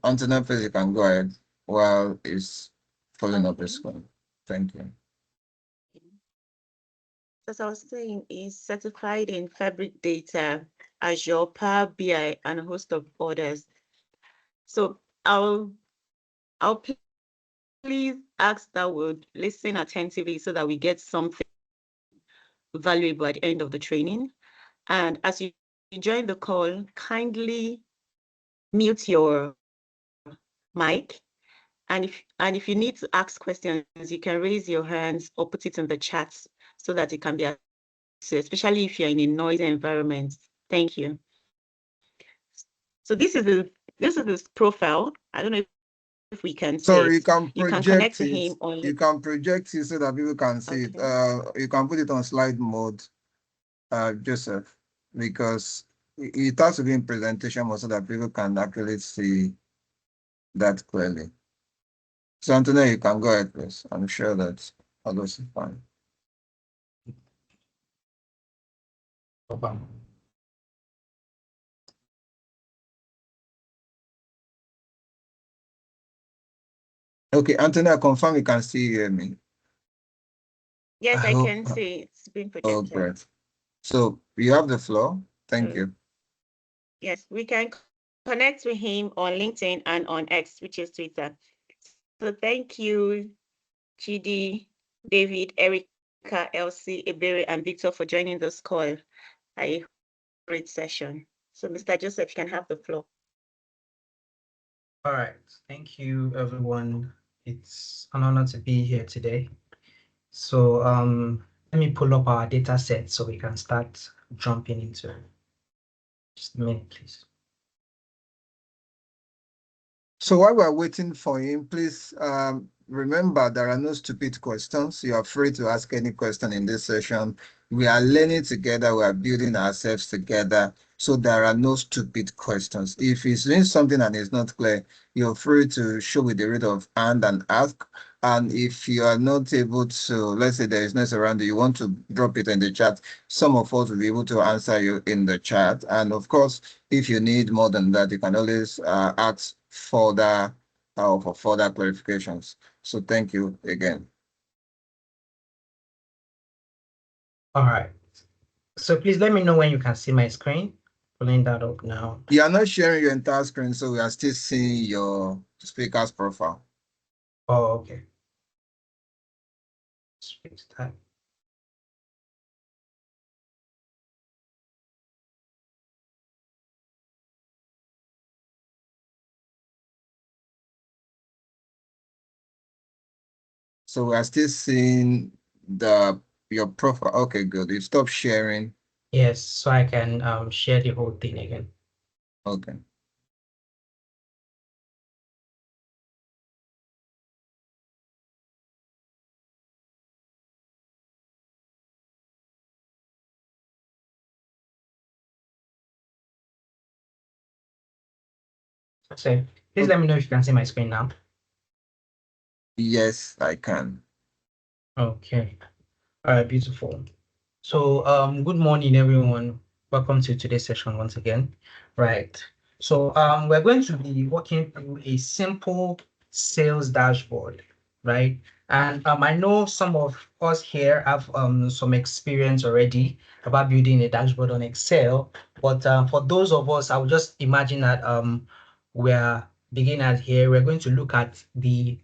Antonio, please, you can go ahead while it's following up his screen. Thank you. As I was saying, is certified in Fabric Data, Azure, Power BI, and a host of others. So I'll please ask that would listen attentively so that we get something valuable at the end of the training. And as you join the call, kindly mute your mic. And if you need to ask questions, you can raise your hands or put it in the chat so that it can be answered, especially if you're in a noisy environment. Thank you. So this is his profile. I don't know if we can see Sorry, it. You can connect to him on. You can project it so that people can see it. You can put it on slide mode, Joseph, because it has to be in presentation mode so that people can actually see that clearly. So Antonio, you can go ahead, please. I'm sure that all those is fine. Okay, Antonio, confirm you can still hear me. Yes, I can see it's been projected. Oh, great. So you have the floor. Thank you. Yes, we can connect with him on LinkedIn and on X, which is Twitter. So thank you, GD, David, Erica, Elsie, Ebere, and Victor for joining this call. A great session. So Mr. Joseph, you can have the floor. All right. Thank you, everyone. It's an honor to be here today. So let me pull up our data set so we can start jumping into it. Just a minute, please. So while we're waiting for him, please remember there are no stupid questions. You are free to ask any question in this session. We are learning together. We are building ourselves together. So there are no stupid questions. If he's doing something and it's not clear, you're free to show with the rate of hand and ask. And if you are not able to, let's say there is no around you, you want to drop it in the chat, some of us will be able to answer you in the chat. And of course, if you need more than that, you can always ask further for further clarifications. So thank you again. All right. So please let me know when you can see my screen. Pulling that up now. You are not sharing your entire screen, so we are still seeing your speaker's profile. Oh, okay. Let's fix that. So we are still seeing your profile. Okay, good. You stop sharing. Yes, so I can share the whole thing again. Okay. So please let me know if you can see my screen now. Yes, I can. Okay. All right, beautiful. So good morning, everyone. Welcome to today's session once again. Right. So we're going to be walking through a simple sales dashboard, right? And I know some of us here have some experience already about building a dashboard on Excel, but for those of us, I would just imagine that we're beginners here. We're going to look at the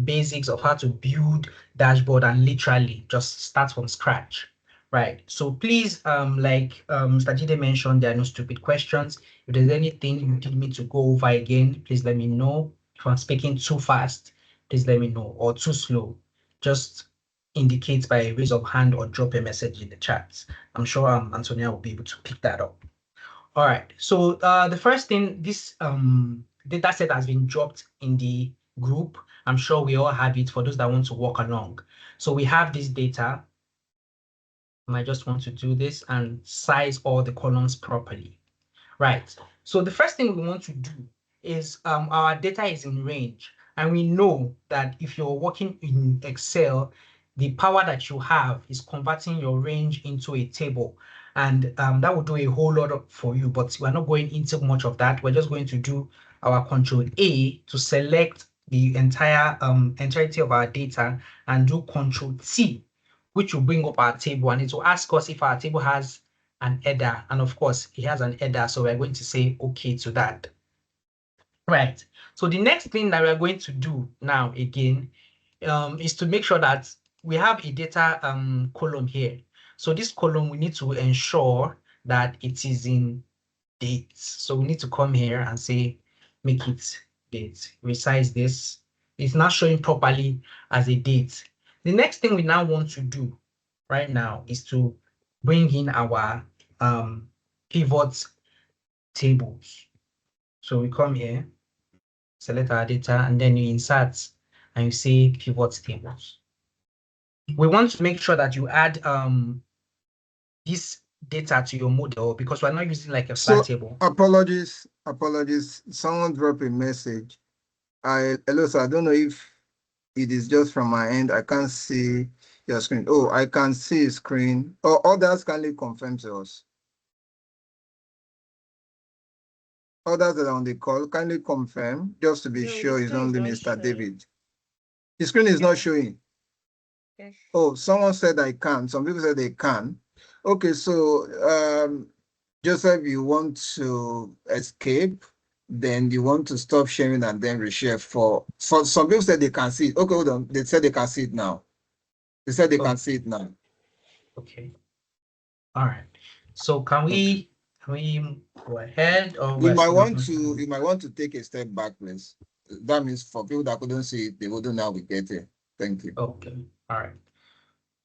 basics of how to build dashboard and literally just start from scratch. Right. So please, like Mr. Jide mentioned, there are no stupid questions. If there's anything you need me to go over again, please let me know. If I'm speaking too fast, please let me know, or too slow. Just indicate by a raise of hand or drop a message in the chat. I'm sure Antonia will be able to pick that up. All right. So the first thing, this data set has been dropped in the group. I'm sure we all have it for those that want to walk along. So we have this data. I might just want to do this and size all the columns properly. Right. So the first thing we want to do is our data is in range. And we know that if you're working in Excel, the power that you have is converting your range into a table. And that will do a whole lot for you, but we're not going into much of that. We're just going to do our Control A to select the entirety of our data, and do Control T, which will bring up our table, and it will ask us if our table has an header. And of course, it has an header, so we're going to say okay to that. Right. So the next thing that we're going to do now again is to make sure that we have a data column here. So this column, we need to ensure that it is in dates. So we need to come here and say, make it date, resize this. It's not showing properly as a date. The next thing we now want to do right now is to bring in our pivot tables. So we come here, select our data, and then you insert and you say pivot tables. We want to make sure that you add this data to your model, because we're not using like a flat table. Apologies. Someone dropped a message. Hello, sir. I don't know if it is just from my end. I can't see your screen. Oh, I can see a screen. Or others kindly confirm to us. Others that are on the call, kindly confirm, just to be sure it's only Mr. David. The screen is not showing. Yes. Oh, someone said I can. Some people said they can. Okay, so Joseph, you want to escape, then you want to stop sharing and then reshare. For some people said they can see it. Okay, hold on. They said they can see it now. They said they can see it now. Okay. All right. So can we go ahead, or you might want to take a step back, please. That means for people that couldn't see it, they wouldn't now we get it. Thank you. Okay. All right.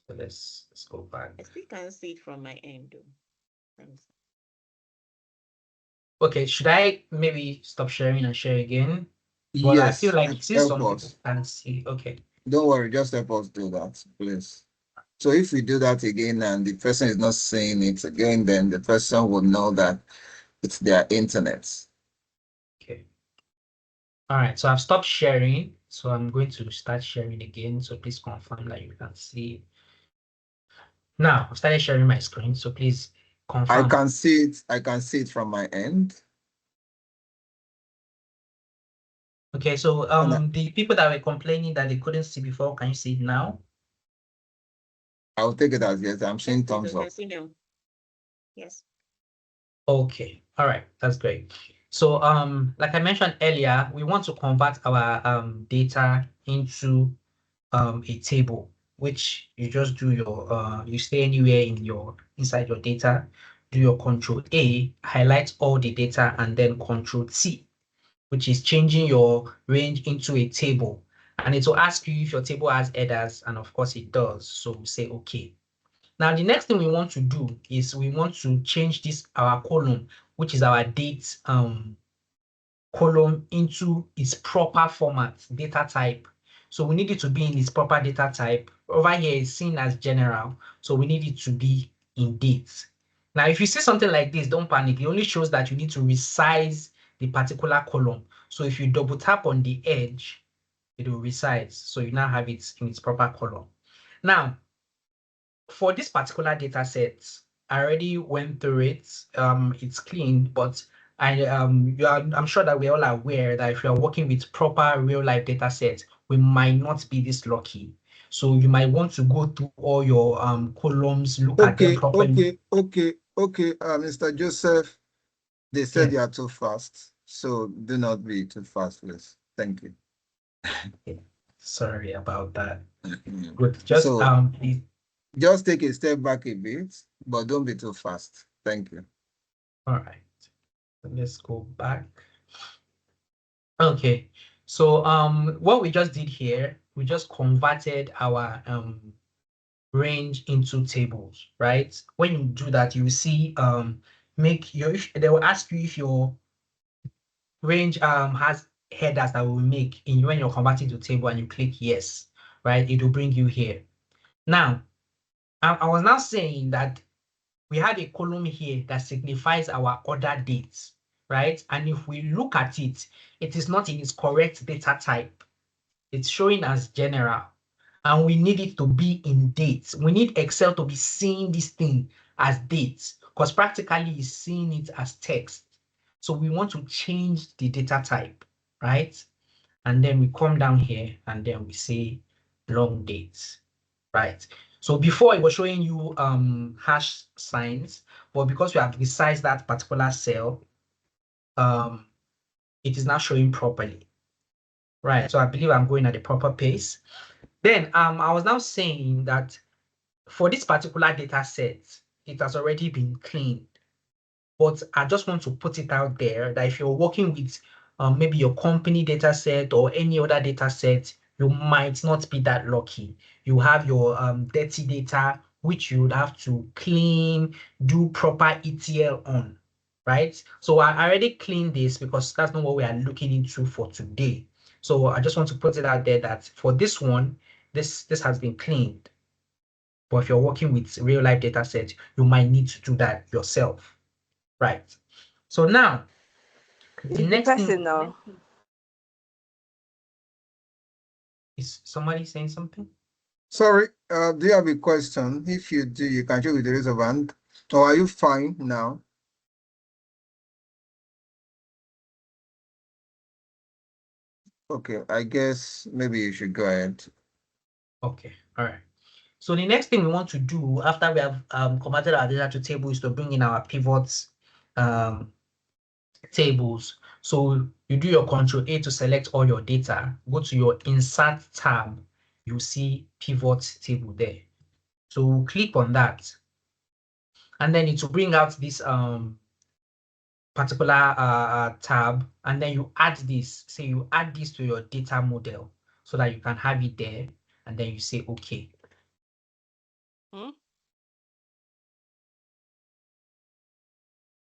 So let's go back. I still can't see it from my end though. Okay, should I maybe stop sharing and share again? Well, yes, I feel like since some people can't see. Okay. Don't worry, just help us do that, please. So if we do that again and the person is not seeing it again, then the person will know that it's their internet. Okay. All right, so I've stopped sharing. So I'm going to start sharing again. So please confirm that you can see. Now I've started sharing my screen. So please confirm. I can see it. I can see it from my end. Okay, so the people that were complaining that they couldn't see before, can you see it now? I'll take it as yes. I'm seeing thumbs up. Yes. Okay. All right. That's great. So like I mentioned earlier, we want to convert our data into a table, which you just do your you stay anywhere inside your data, do your Control A, highlight all the data, and then Control T, which is changing your range into a table. And it will ask you if your table has headers, and of course it does. So we say okay. Now, the next thing we want to do is we want to change our column, which is our date column, into its proper format, data type. So we need it to be in its proper data type. Over here is seen as general, so we need it to be in dates. Now, if you see something like this, don't panic. It only shows that you need to resize the particular column. So if you double tap on the edge, it will resize. So you now have it in its proper column. Now, for this particular data set, I already went through it. It's clean, but I'm sure that we're all aware that if you're working with proper real life data sets, we might not be this lucky. So you might want to go through all your columns, look at them properly. Okay. Mr. Joseph, they said you are too fast. So do not be too fast, please. Thank you. Sorry about that. Good. Just please. Just take a step back a bit, but don't be too fast. Thank you. All right. Let's go back. Okay. So what we just did here, we just converted our range into tables, right? When you do that, you see they will ask you if your range has headers that will make when you're converting to table, and you click yes, right? It will bring you here. Now, I was now saying that we had a column here that signifies our order dates, right? And if we look at it, it is not in its correct data type. It's showing as general, and we need it to be in dates. We need Excel to be seeing this thing as dates, because practically it's seeing it as text. So we want to change the data type, right? And then we come down here and then we say long dates, right? So before it was showing you hash signs, but because we have resized that particular cell, it is now showing properly, right? So I believe I'm going at the proper pace. Then I was now saying that for this particular data set, it has already been cleaned. But I just want to put it out there that if you're working with maybe your company data set or any other data set, you might not be that lucky. You have your dirty data, which you would have to clean, do proper ETL on, right? So I already cleaned this because that's not what we are looking into for today. So I just want to put it out there that for this one, this has been cleaned. But if you're working with real life data set, you might need to do that yourself. Right. So now, the next thing Personal. is somebody saying something? Sorry, do you have a question? If you do, you can show with the raise of hand. Or are you fine now? Okay, I guess maybe you should go ahead. Okay, all right. So the next thing we want to do after we have converted our data to table is to bring in our pivots tables. So you do your Control A to select all your data, go to your Insert tab, you see pivot table there. So click on that, and then it will bring out this particular tab, and then you add this. Say you add this to your data model so that you can have it there, and then you say okay.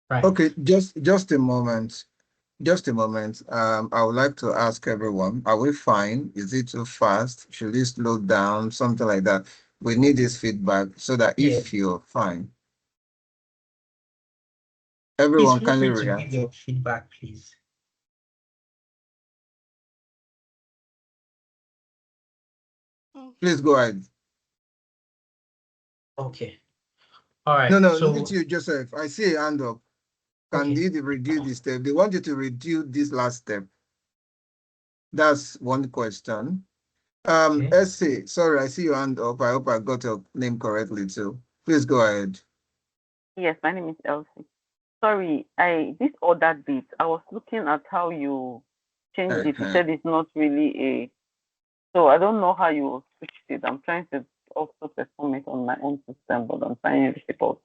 Right. Okay, just a moment. Just a moment. I would like to ask everyone, are we fine? Is it too fast? Should we slow down? Something like that. We need this feedback so that if you're fine, everyone Please feel kindly free to react. give your feedback, please. Please go ahead. Okay. All right. No, So not you, Joseph. I see a hand up. Can okay. you reduce this step? They want you to reduce this last step. That's one question. Okay. Essay, sorry, I see your hand up. I hope I got your name correctly too. Please go ahead. Yes, my name is Elsie. Sorry, this ordered bit, I was looking at how you changed it. You said it's not really a, so I don't know how you switched it. I'm trying to also perform it on my own system, but I'm finding it difficult.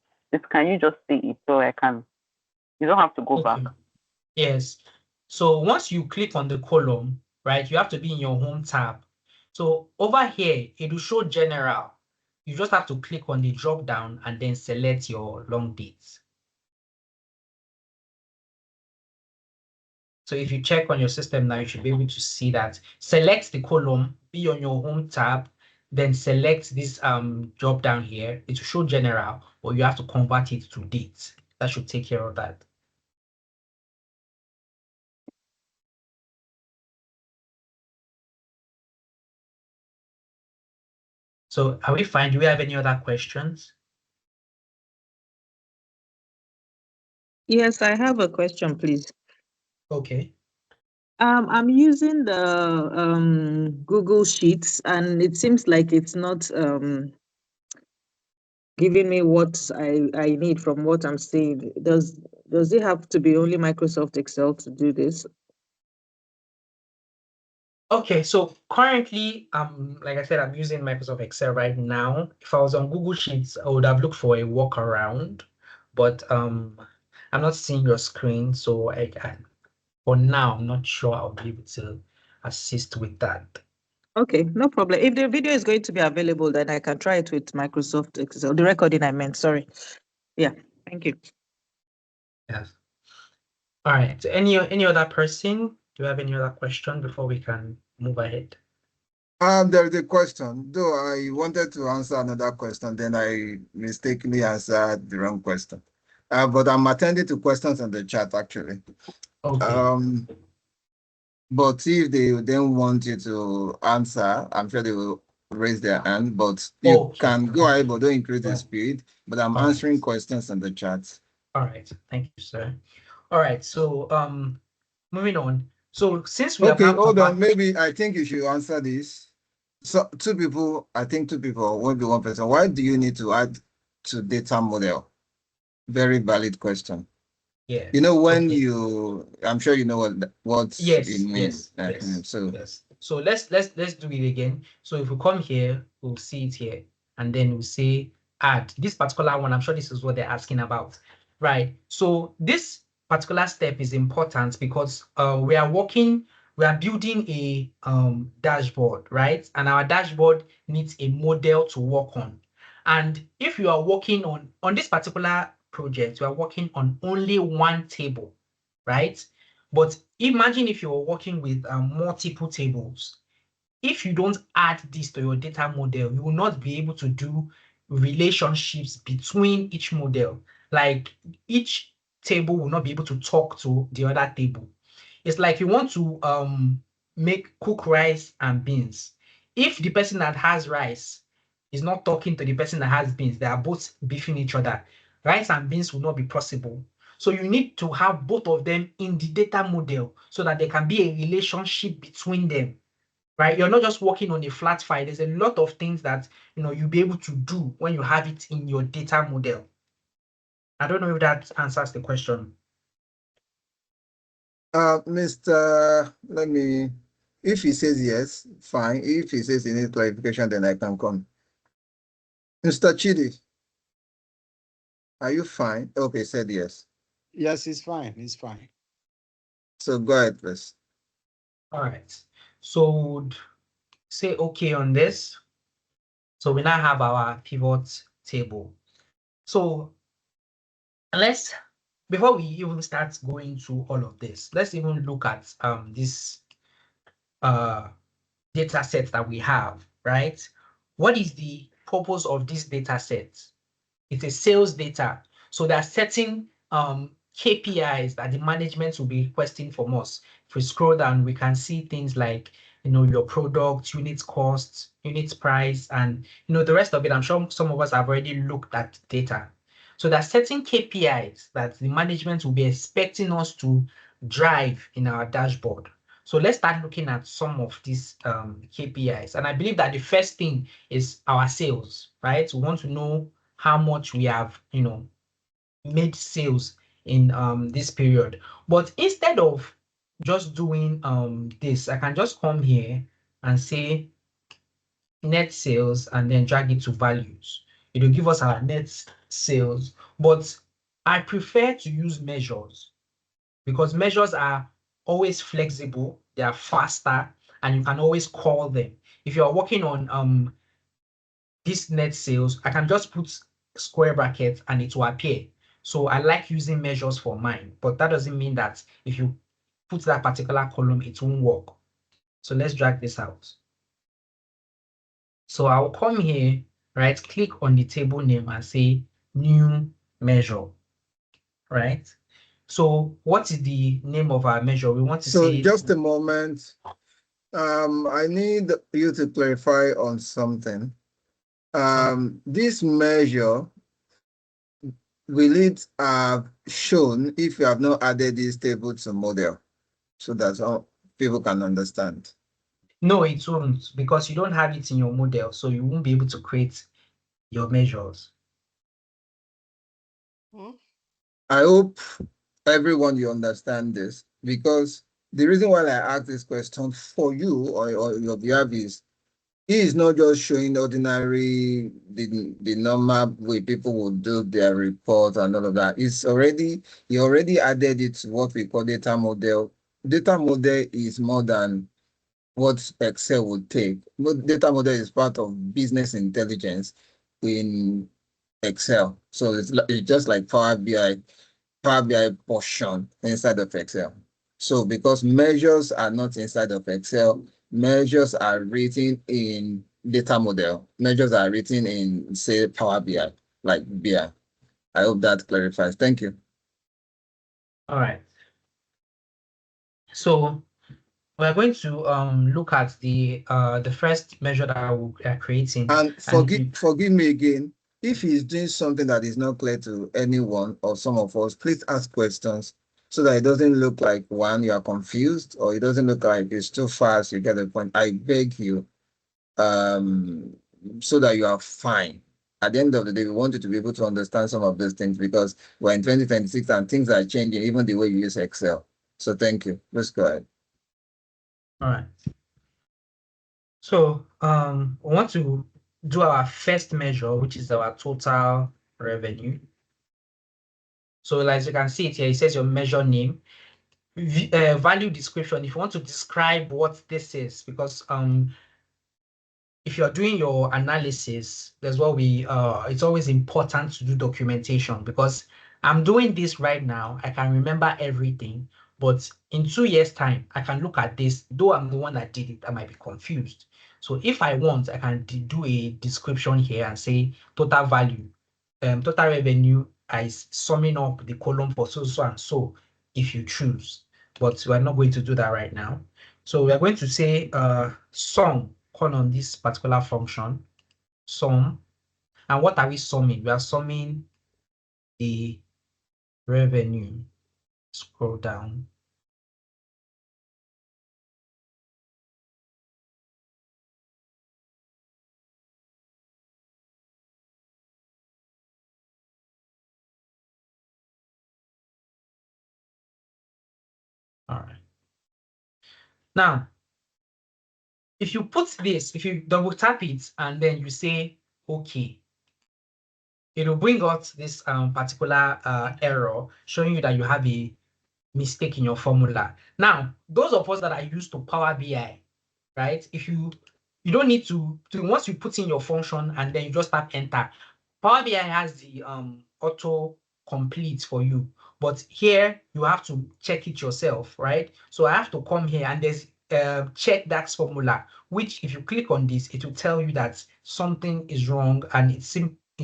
Can you just see it so I can, you don't have to go back. Yes. So once you click on the column, right, you have to be in your home tab. So over here, it will show general. You just have to click on the drop down and then select your long dates. So if you check on your system now, you should be able to see that. Select the column, be on your home tab, then select this drop down here. It will show general, but you have to convert it to dates. That should take care of that. So are we fine? Do we have any other questions? Yes, I have a question, please. Okay. I'm using the Google Sheets, and it seems like it's not giving me what I need from what I'm seeing. Does it have to be only Microsoft Excel to do this? Okay, so currently, like I said, I'm using Microsoft Excel right now. If I was on Google Sheets, I would have looked for a workaround, but I'm not seeing your screen, so for now, I'm not sure I'll be able to assist with that. Okay, no problem. If the video is going to be available, then I can try it with Microsoft Excel. The recording I meant, sorry. Yeah, thank you. Yes. All right. So any other person? Do you have any other question before we can move ahead? There's a question. Though I wanted to answer another question, then I mistakenly answered the wrong question. But I'm attending to questions on the chat actually. Okay. But if they then want you to answer, I'm sure they will raise their hand, but you Okay. can go ahead, but don't increase the Right. speed. But I'm All right. answering questions in the chat. All right. Thank you, sir. All right. So moving on. So since we have Okay, now hold on. covered, Maybe I think you should answer this. So two people, I think two people, maybe one person. Why do you need to add to data model? Very valid question. yeah. You know, when Okay. you, I'm sure you know what it Yes, means. So yes. So let's do it again. So if we come here, we'll see it here, and then we'll say add. This particular one, I'm sure this is what they're asking about, right? So this particular step is important because we are building a dashboard, right? And our dashboard needs a model to work on. And if you are working on this particular project, you are working on only one table, right? But imagine if you're working with multiple tables. If you don't add this to your data model, you will not be able to do relationships between each model. Like each table will not be able to talk to the other table. It's like you want to cook rice and beans. If the person that has rice is not talking to the person that has beans, they are both beefing each other. Rice and beans will not be possible. So you need to have both of them in the data model so that there can be a relationship between them, right? You're not just working on a flat file. There's a lot of things that you'll be able to do when you have it in your data model. I don't know if that answers the question. Mr. Let me, if he says yes, fine. If he says he needs clarification, then I can come. Mr. Chidi, are you fine? Okay, said yes. Yes, it's fine. It's fine. So go ahead, please. All right. So say okay on this. So we now have our pivot table. So before we even start going through all of this, let's even look at this data set that we have, right? What is the purpose of this data set? It's a sales data. So there are certain KPIs that the management will be requesting from us. If we scroll down, we can see things like your product, unit costs, unit price, and the rest of it. I'm sure some of us have already looked at data. So there are certain KPIs that the management will be expecting us to drive in our dashboard. So let's start looking at some of these KPIs. And I believe that the first thing is our sales, right? We want to know how much we have, made sales in this period. But instead of just doing this, I can just come here and say net sales and then drag it to values. It will give us our net sales, but I prefer to use measures because measures are always flexible, they are faster, and you can always call them. If you are working on this net sales, I can just put square brackets and it will appear. So I like using measures for mine, but that doesn't mean that if you put that particular column, it won't work. So let's drag this out. So I'll come here, right, click on the table name and say new measure, right? So what is the name of our measure? We want to So say just a moment. I need you to clarify on something. This measure, will it have shown if you have not added this table to model? So that's how people can understand. no, it won't, because you don't have it in your model, so you won't be able to create your measures. I hope everyone you understand this, because the reason why I ask this question for you or your behalf is, he is not just showing ordinary the normal way people would do their report and all of that. He already added it to what we call data model. Data model is more than what Excel would take. Data model is part of business intelligence in Excel. So it's just like Power BI portion inside of Excel. So because measures are not inside of Excel, measures are written in data model. Measures are written in, say, Power BI, like BI. I hope that clarifies. Thank you. All right. So we're going to look at the first measure that we are creating. And forgive me again. If he's doing something that is not clear to anyone or some of us, please ask questions so that it doesn't look like one, you are confused, or it doesn't look like it's too fast, you get the point. I beg you, so that you are fine. At the end of the day, we want you to be able to understand some of those things because we're in 2026 and things are changing, even the way you use Excel. So thank you. Let's go ahead. All right. So we want to do our first measure, which is our total revenue. So as you can see it here, it says your measure name, value description. If you want to describe what this is, because if you're doing your analysis, that's what it's always important to do documentation, because I'm doing this right now. I can remember everything, but in 2 years' time, I can look at this. Though I'm the one that did it, I might be confused. So if I want, I can do a description here and say total value, total revenue is summing up the column for so and so if you choose. But we're not going to do that right now. So we're going to say sum, call on this particular function, sum. And what are we summing? We are summing the revenue. Scroll down. All right. Now, if you put this, if you double tap it and then you say, okay, it will bring out this particular error showing you that you have a mistake in your formula. Now, those of us that are used to Power BI, right? If you don't need to once you put in your function and then you just tap enter, Power BI has the auto complete for you. But here you have to check it yourself, right? So I have to come here and there's check DAX formula, which if you click on this, it will tell you that something is wrong and it's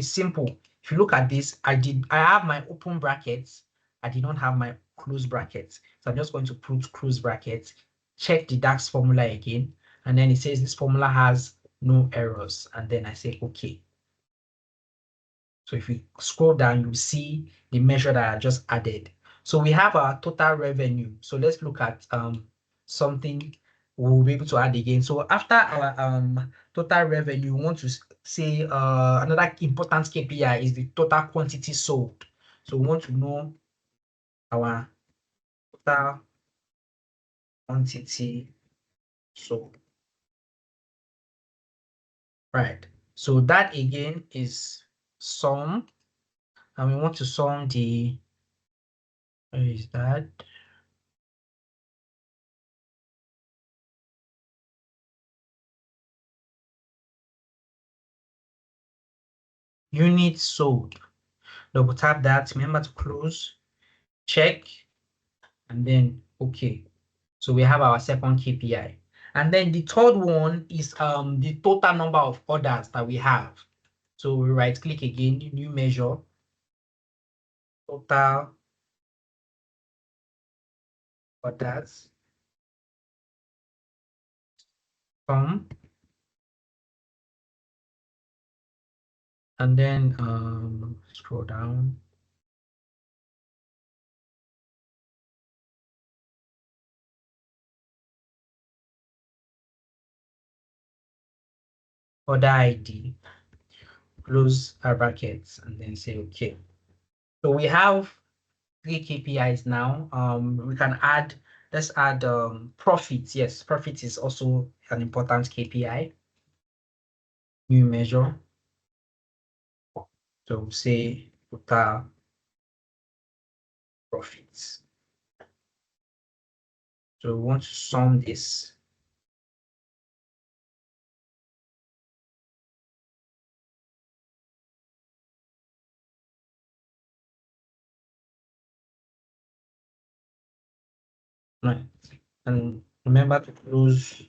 simple. If you look at this, I have my open brackets. I did not have my close brackets. So I'm just going to put close brackets, check the DAX formula again, and then it says this formula has no errors. And then I say, okay. So if you scroll down, you see the measure that I just added. So we have our total revenue. So let's look at something we'll be able to add again. So after our total revenue, we want to say another important KPI is the total quantity sold. So we want to know our total quantity sold. Right. So that again is sum, and we want to sum the, where is that? Units sold. Double tap that, remember to close, check, and then okay. So we have our second KPI. And then the third one is the total number of orders that we have. So we right click again, new measure, total orders, sum, and then scroll down. Order ID, close our brackets, and then say okay. So we have 3 KPIs now. We can add, let's add profit. Yes, profit is also an important KPI. New measure. So say total profits. So we want to sum this. Right. And remember to close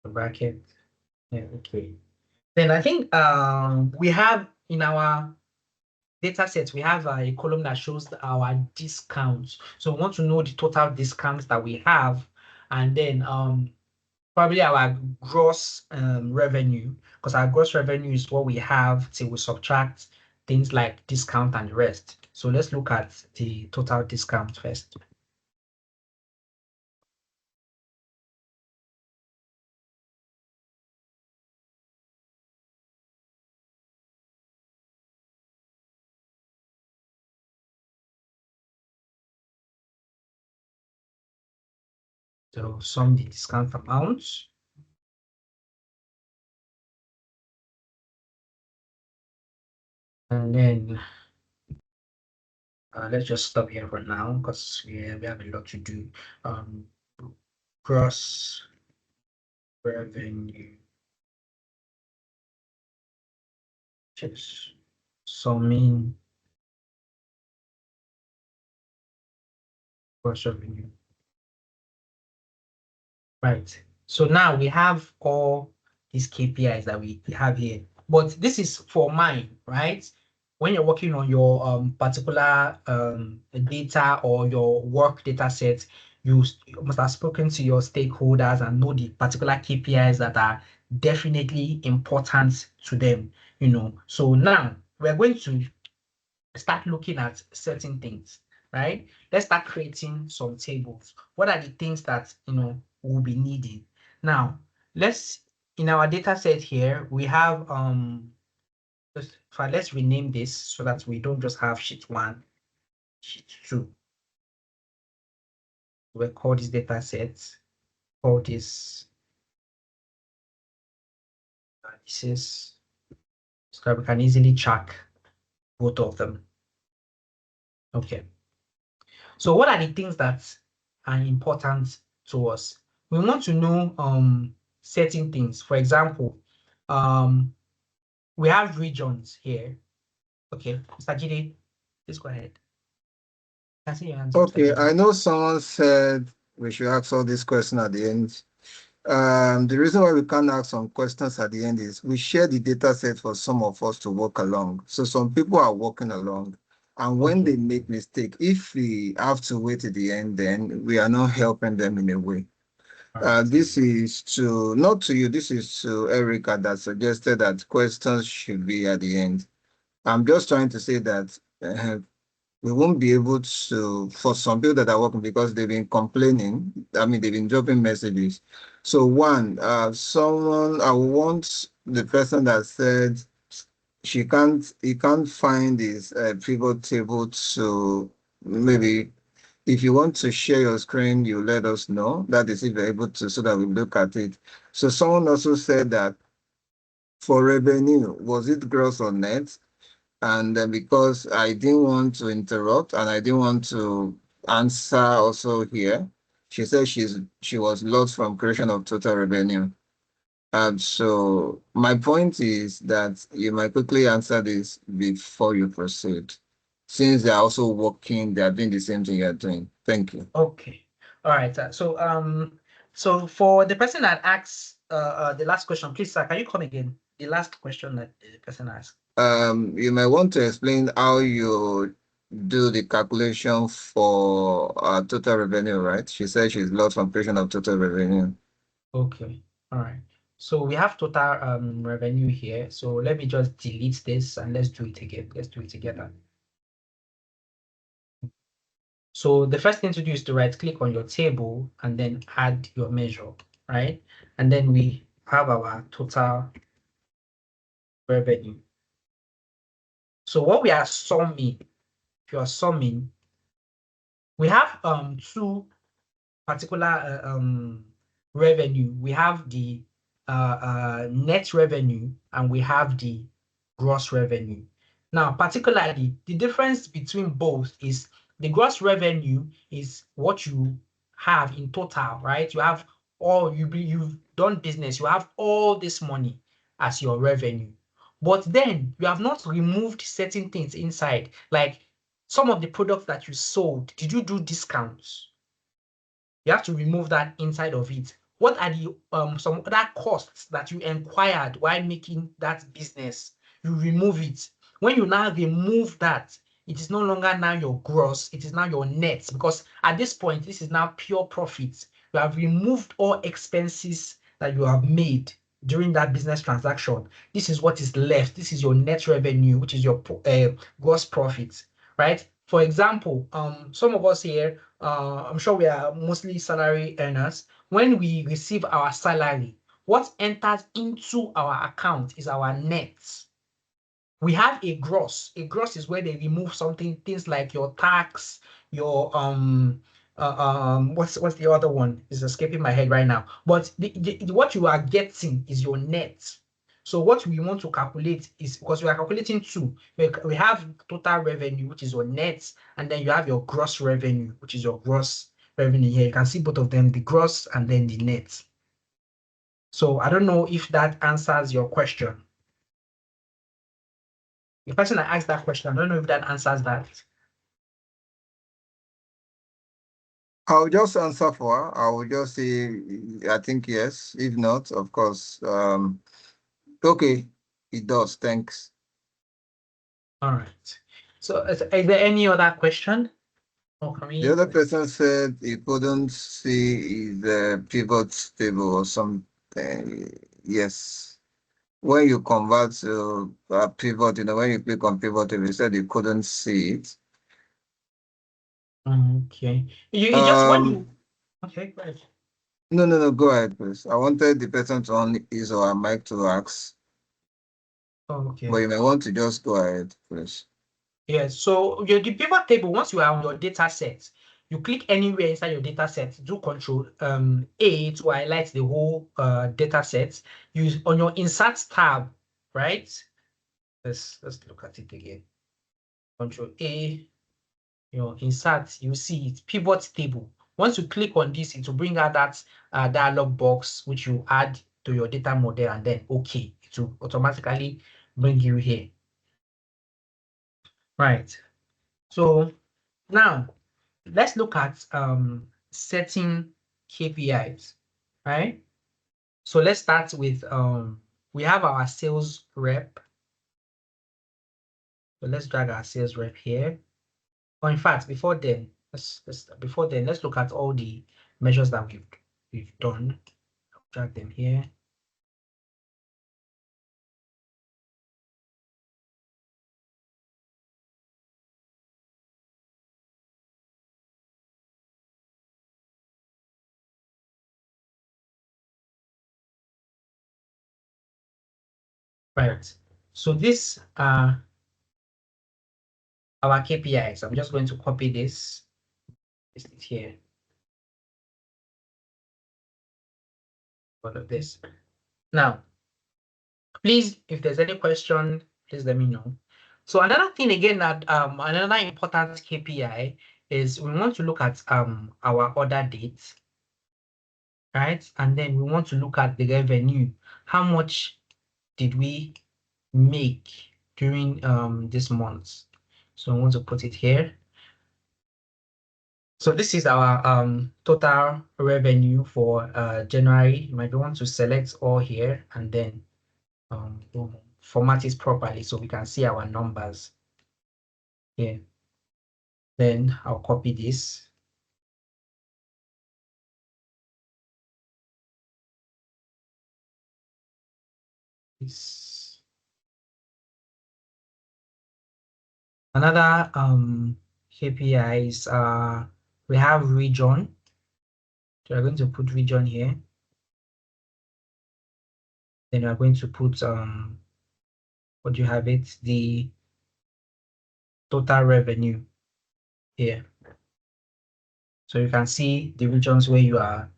the bracket. Yeah, okay. Then I think we have in our data set, we have a column that shows our discounts. So we want to know the total discounts that we have, and then probably our gross revenue, because our gross revenue is what we have till we subtract things like discount and the rest. So let's look at the total discount first. So sum the discount amounts. And then let's just stop here for now because we have a lot to do. Gross revenue. Just summing gross revenue. Right. So now we have all these KPIs that we have here, but this is for mine, right? When you're working on your particular data or your work data set, you must have spoken to your stakeholders and know the particular KPIs that are definitely important to them, you know. So now we're going to start looking at certain things, right? Let's start creating some tables. What are the things that, you know, we'll be needing? Now, in our data set here, we have, let's rename this so that we don't just have sheet 1, sheet 2. We'll call this data set, call this analysis, so we can easily track both of them. Okay. So what are the things that are important to us? We want to know certain things. For example, we have regions here. Okay, Mr. Jide, please go ahead. I see your hands up, Mr. Okay, Jide. I know someone said we should ask all these questions at the end. The reason why we can't ask some questions at the end is we share the data set for some of us to work along. So some people are working along. And when Okay. they make mistake, if we have to wait at the end, then we are not helping them in a way. This is not to you, this is to Erica that suggested that questions should be at the end. I'm just trying to say that we won't be able to, for some people that are working, because they've been complaining. I mean, they've been dropping messages. So one, I want the person that said he can't find his pivot table to, maybe if you want to share your screen, you let us know. That is if you're able to, so that we look at it. So someone also said that for revenue, was it gross or net? And because I didn't want to interrupt and I didn't want to answer also here, she said she was lost from creation of total revenue. So my point is that you might quickly answer this before you proceed, since they're also working, they're doing the same thing you're doing. Thank you. Okay. All right. So for the person that asks the last question, please, sir, can you come again? The last question that the person asked. You might want to explain how you do the calculation for total revenue, right? She said she's lost from creation of total revenue. Okay. All right. So we have total revenue here. So let me just delete this and let's do it again. Let's do it together. So the first thing to do is to right click on your table and then add your measure, right? And then we have our total revenue. So what we are summing, if you are summing, we have two particular revenue. We have the net revenue and we have the gross revenue. Now, particularly, the difference between both is the gross revenue is what you have in total, right? You have you've done business, you have all this money as your revenue. But then you have not removed certain things inside, like some of the products that you sold. Did you do discounts? You have to remove that inside of it. What are the some other costs that you inquired while making that business? You remove it. When you now remove that, it is no longer now your gross, it is now your net, because at this point, this is now pure profit. You have removed all expenses that you have made during that business transaction. This is what is left. This is your net revenue, which is your gross profit, right? For example, some of us here, I'm sure we are mostly salary earners. When we receive our salary, what enters into our account is our net. We have a gross. A gross is where they remove something, things like your tax, your what's the other one? It's escaping my head right now. But what you are getting is your net. So what we want to calculate is, because we are calculating two, we have total revenue, which is your net, and then you have your gross revenue, which is your gross revenue here. You can see both of them, the gross and then the net. So I don't know if that answers your question. The person that asked that question, I don't know if that answers that. I'll just answer for her. I will just say, I think yes. If not, of course. Okay, it does. Thanks. All right. So is there any other question? The other person said he couldn't see the pivot table or something. Yes. When you convert to a pivot, when you click on pivot table, he said you couldn't see it. Okay. You just when you okay, go ahead. No, go ahead, please. I wanted the person to on his or her mic to ask. Okay. But you may want to just go ahead, please. Yes. So the pivot table, once you are on your data set, you click anywhere inside your data set, do Control A to highlight the whole data set. Use on your insert tab, right? Let's look at it again. Control A, your insert, you see it, pivot table. Once you click on this, it will bring out that dialog box, which you add to your data model, and then okay, it will automatically bring you here. Right. So now let's look at setting KPIs, right? So let's start with we have our sales rep. So let's drag our sales rep here. Or in fact, before then, let's look at all the measures that we've done. I'll drag them here. Right. So this are our KPIs. I'm just going to copy this, paste it here. All of this. Now, please, if there's any question, please let me know. So another thing again that another important KPI is we want to look at our order dates, right? And then we want to look at the revenue. How much did we make during this month? So I want to put it here. So this is our total revenue for January. You might want to select all here and then format it properly so we can see our numbers here. Then I'll copy this. Another KPIs we have region. So we're going to put region here. Then we're going to put what do you have it? The total revenue here. So you can see the regions where you are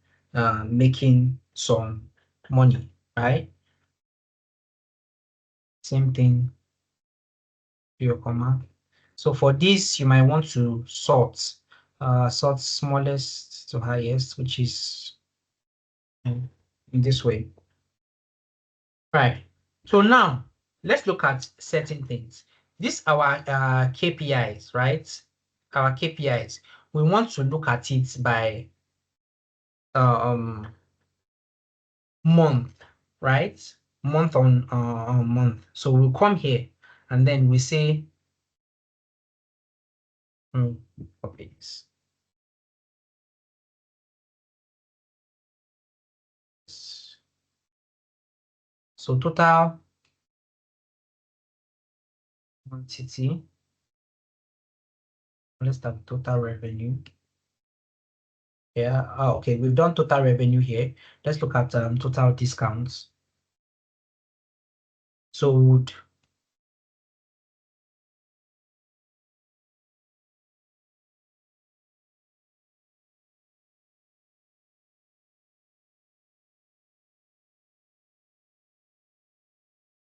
making some money, right? Same thing, your comma. So for this, you might want to sort smallest to highest, which is in this way. Right. So now let's look at certain things. These are our KPIs, right? Our KPIs. We want to look at it by month, right? Month on month. So we'll come here and then we say, copy this. So total quantity. Let's start total revenue. Yeah. Oh, okay. We've done total revenue here. Let's look at total discounts. Sold.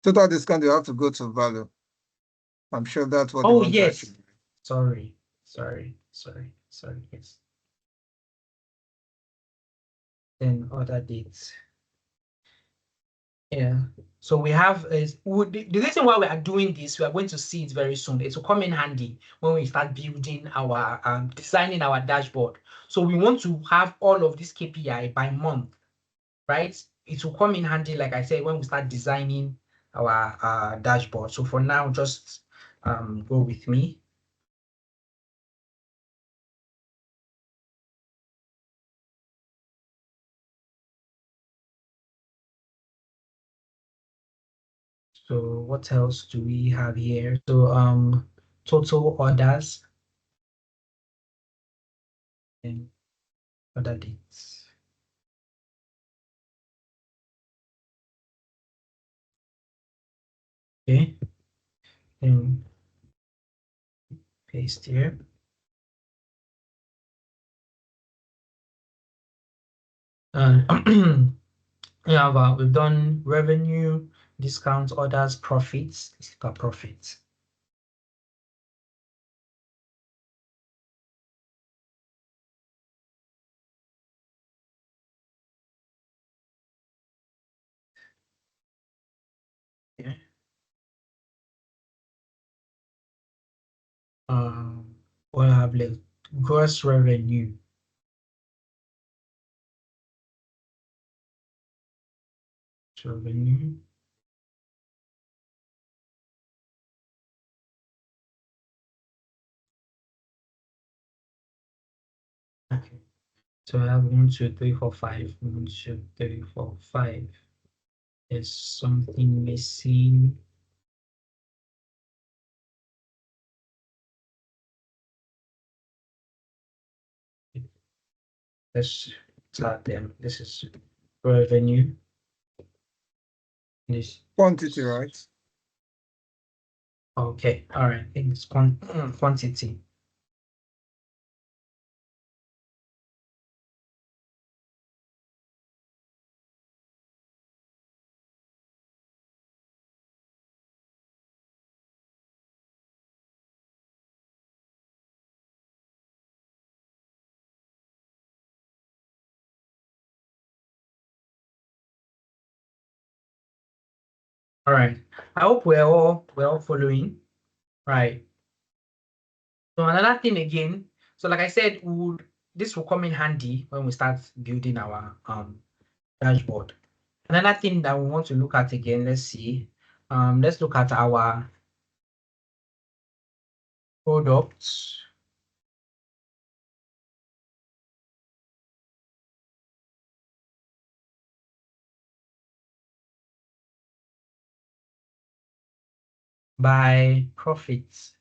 Total discount, you have to go to value. I'm sure that's what you Oh, want to yes. achieve. Sorry. Yes. Then other dates. Yeah. So we have the reason why we are doing this, we are going to see it very soon. It will come in handy when we start building our designing our dashboard. So we want to have all of this KPI by month, right? It will come in handy, like I said, when we start designing our dashboard. So for now, just go with me. So what else do we have here? So total orders and other dates. Okay. And paste here. And yeah, we've done revenue, discounts, orders, profits. Let's look at profits. Okay. We'll have like gross revenue. Revenue. Okay. So I have 1, 2, 3, 4, 5. 1, 2, 3, 4, 5. There's something missing. Let's start them. This is revenue. This Quantity, right? okay. All right. I think it's quantity. All right. I hope we're all following. Right. So another thing again. So like I said, this will come in handy when we start building our dashboard. Another thing that we want to look at again, let's see. Let's look at our products. By profits.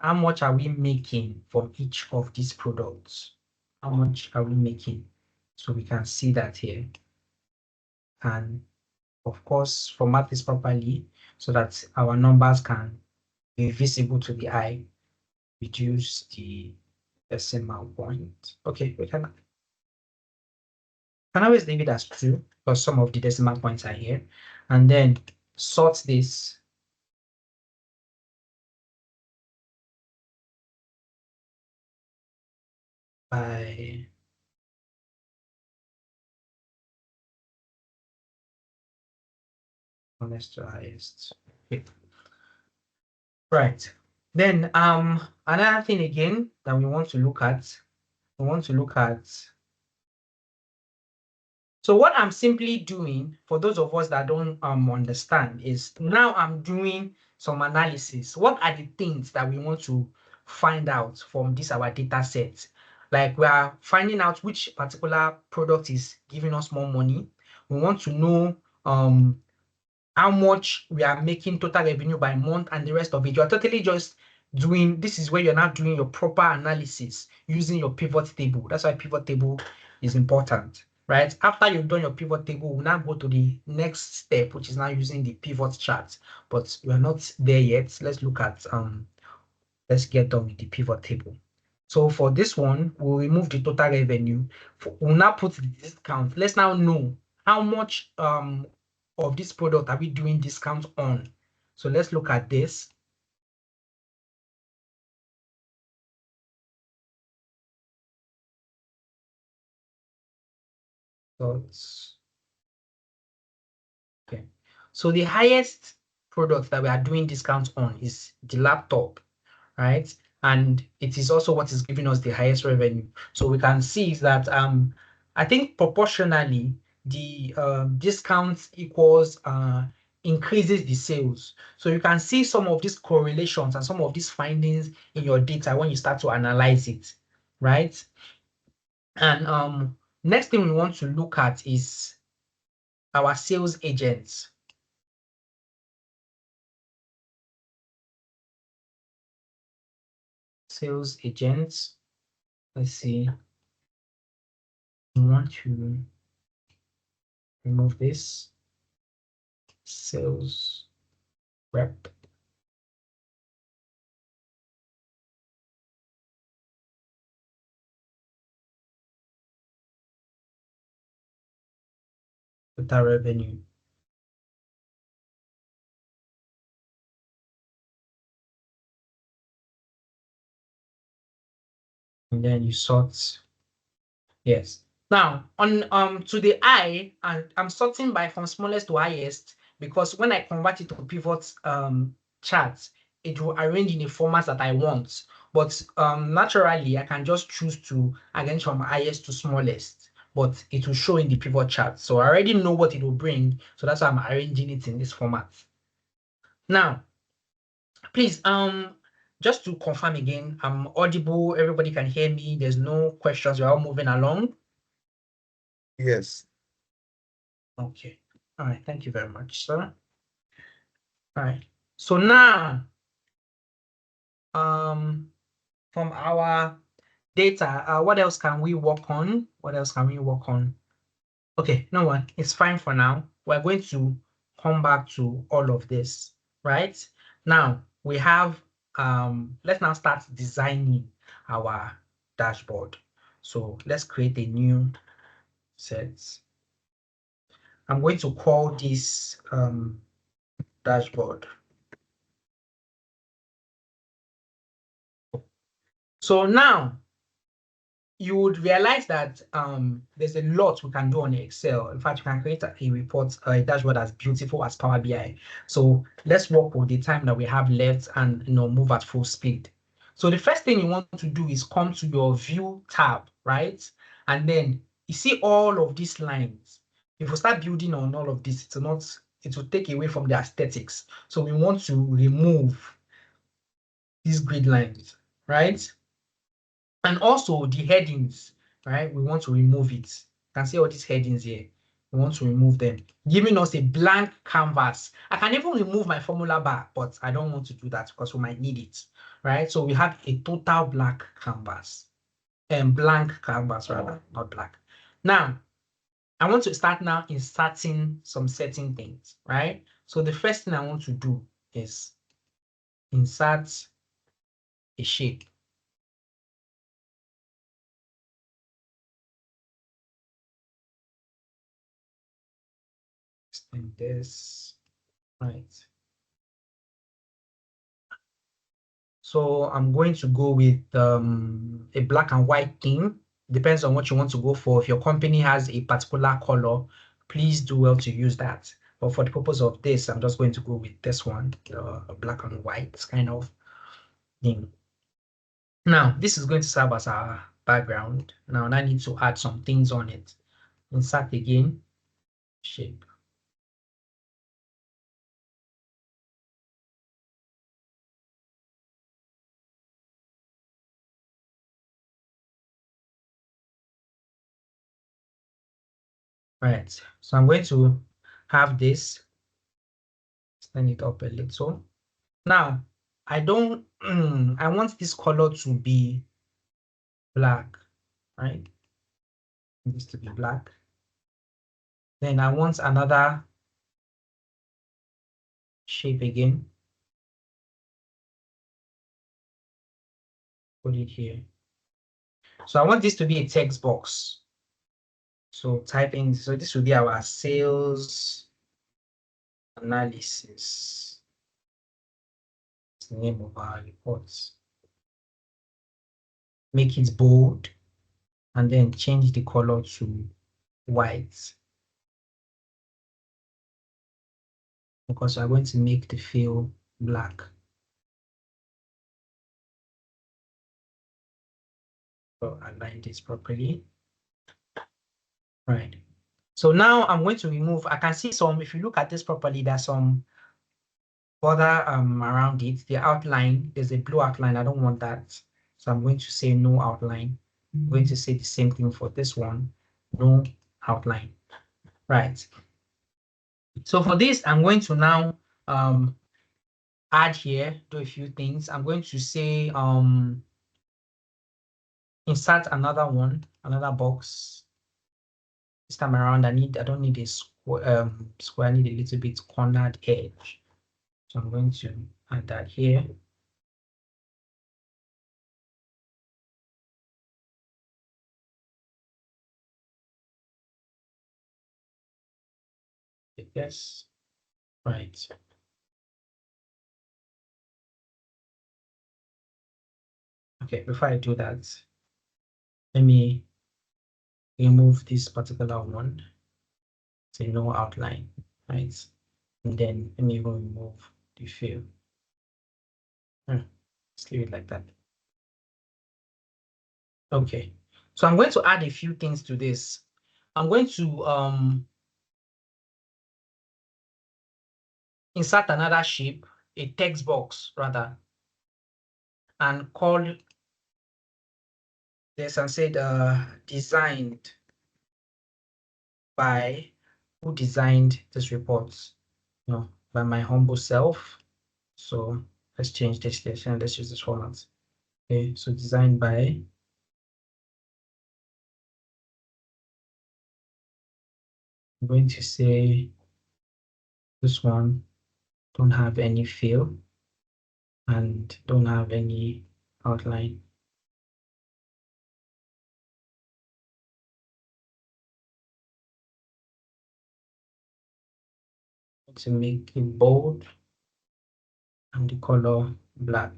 How much are we making from each of these products? How much are we making? So we can see that here. And of course, format this properly so that our numbers can be visible to the eye. Reduce the decimal point. Okay, we can always leave it as true because some of the decimal points are here. And then sort this by lowest to highest. Okay. Right. Then another thing again that we want to look at So what I'm simply doing, for those of us that don't understand, is now I'm doing some analysis. What are the things that we want to find out from this our data set? Like we are finding out which particular product is giving us more money. We want to know how much we are making total revenue by month and the rest of it. You're totally just doing, this is where you're now doing your proper analysis using your pivot table. That's why pivot table is important, right? After you've done your pivot table, we'll now go to the next step, which is now using the pivot chart, but we're not there yet. Let's look at, let's get done with the pivot table. So for this one, we'll remove the total revenue. We'll now put the discount. Let's now know how much of this product are we doing discount on. So let's look at this. Okay. So the highest product that we are doing discounts on is the laptop, right? And it is also what is giving us the highest revenue. So we can see that I think proportionally the discounts equals increases the sales. So you can see some of these correlations and some of these findings in your data when you start to analyze it, right? And next thing we want to look at is our sales agents. Sales agents. Let's see. We want to remove this. Sales rep. Total revenue. And then you sort. Yes. Now on to the eye, and I'm sorting by from smallest to highest because when I convert it to pivot charts, it will arrange in a format that I want. But naturally, I can just choose to arrange from highest to smallest, but it will show in the pivot chart. So I already know what it will bring. So that's why I'm arranging it in this format. Now, please, just to confirm again, I'm audible, everybody can hear me, there's no questions, we're all moving along. Yes. Okay. All right. Thank you very much, sir. All right. So now, from our data, what else can we work on? What else can we work on? Okay, no one. It's fine for now. We're going to come back to all of this, right? Now we have. Let's now start designing our dashboard. So let's create a new set. I'm going to call this dashboard. So now you would realize that there's a lot we can do on Excel. In fact, you can create a report, a dashboard as beautiful as Power BI. So let's work with the time that we have left and move at full speed. So the first thing you want to do is come to your View tab, right? And then you see all of these lines. If we start building on all of this, it will take away from the aesthetics. So we want to remove these grid lines, right? And also the headings, right? We want to remove it. You can see all these headings here. We want to remove them, giving us a blank canvas. I can even remove my formula bar, but I don't want to do that because we might need it, right? So we have a total black canvas, and blank canvas rather, not black. Now, I want to start now inserting some certain things, right? So the first thing I want to do is insert a shape. And this, right. So I'm going to go with a black and white theme. Depends on what you want to go for. If your company has a particular color, please do well to use that. But for the purpose of this, I'm just going to go with this one, black and white kind of thing. Now, this is going to serve as our background. Now, I need to add some things on it. insert again, shape. Right, so I'm going to have this, stand it up a little. Now, I don't, I want this color to be black, right? This to be black. Then I want another shape again. Put it here. So I want this to be a text box. So type in, so this will be our sales analysis. It's the name of our reports. Make it bold and then change the color to white. Because I'm going to make the fill black. So align this properly. Right. So now I'm going to remove, I can see some, if you look at this properly, there's some border around it, the outline, there's a blue outline. I don't want that. So I'm going to say no outline. I'm going to say the same thing for this one, no outline. Right. So for this, I'm going to now add here, do a few things. I'm going to say insert another one, another box. This time around, I don't need a square, I need a little bit cornered edge. So I'm going to add that here. Yes, right. Okay, before I do that, let me remove this particular one. Say no outline, right? And then let me even remove the fill. Let's leave it like that. Okay, so I'm going to add a few things to this. I'm going to insert another shape, a text box rather, and call this and said designed by, who designed this report? No, by my humble self. So let's change this and let's use this format. Okay, so designed by I'm going to say this one don't have any fill and don't have any outline. To make it bold and the color black.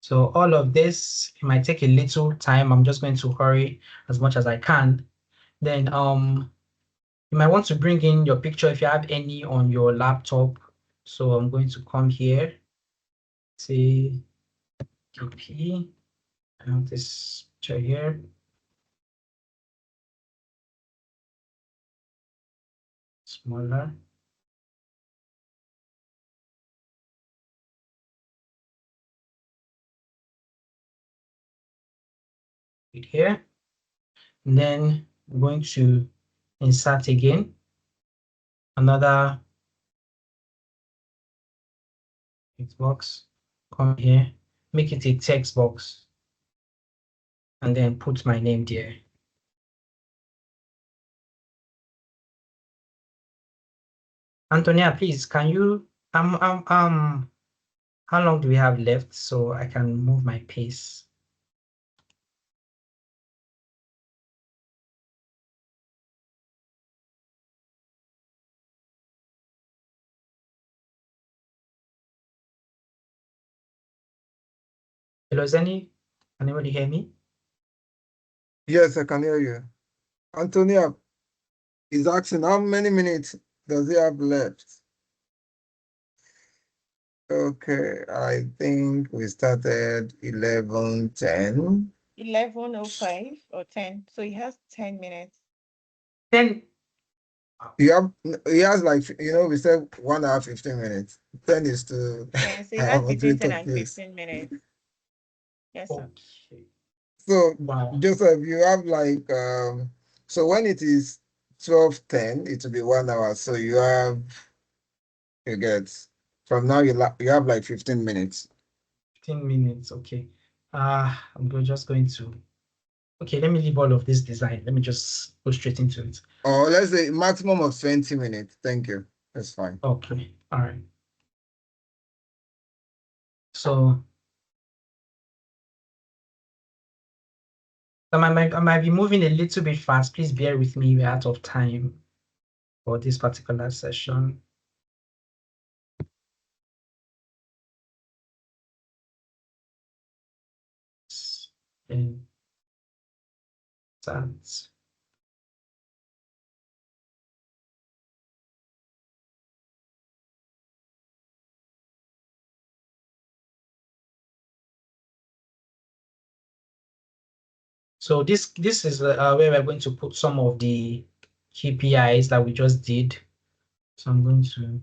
So all of this, it might take a little time. I'm just going to hurry as much as I can. Then you might want to bring in your picture if you have any on your laptop. So I'm going to come here, say DP, I have this picture here. Smaller. Right here. And then I'm going to insert again another text box. Come here, make it a text box, and then put my name there. Antonia, please, can you how long do we have left so I can move my pace? Hello, Zeni, can anybody hear me? Yes, I can hear you. Antonia is asking how many minutes does he have left? Okay, I think we started 11:10. 11:05 or 10. So he has 10 minutes. Then He has like, we said 1 hour, 15 minutes. 10 is to Yeah, so he our has between 10 moderator, and please. 15 minutes. Yes, sir. okay. So, Wow. Joseph, you have like, so when it is 12:10, it will be 1 hour. So you get, from now you have like 15 minutes. 15 minutes. Okay. Just going to. Okay, let me leave all of this design. Let me just go straight into it. Or let's say maximum of 20 minutes. Thank you. That's fine. Okay. All right. So I might be moving a little bit fast. Please bear with me. We're out of time for this particular session. And that's so this is where we're going to put some of the KPIs that we just did. So I'm going to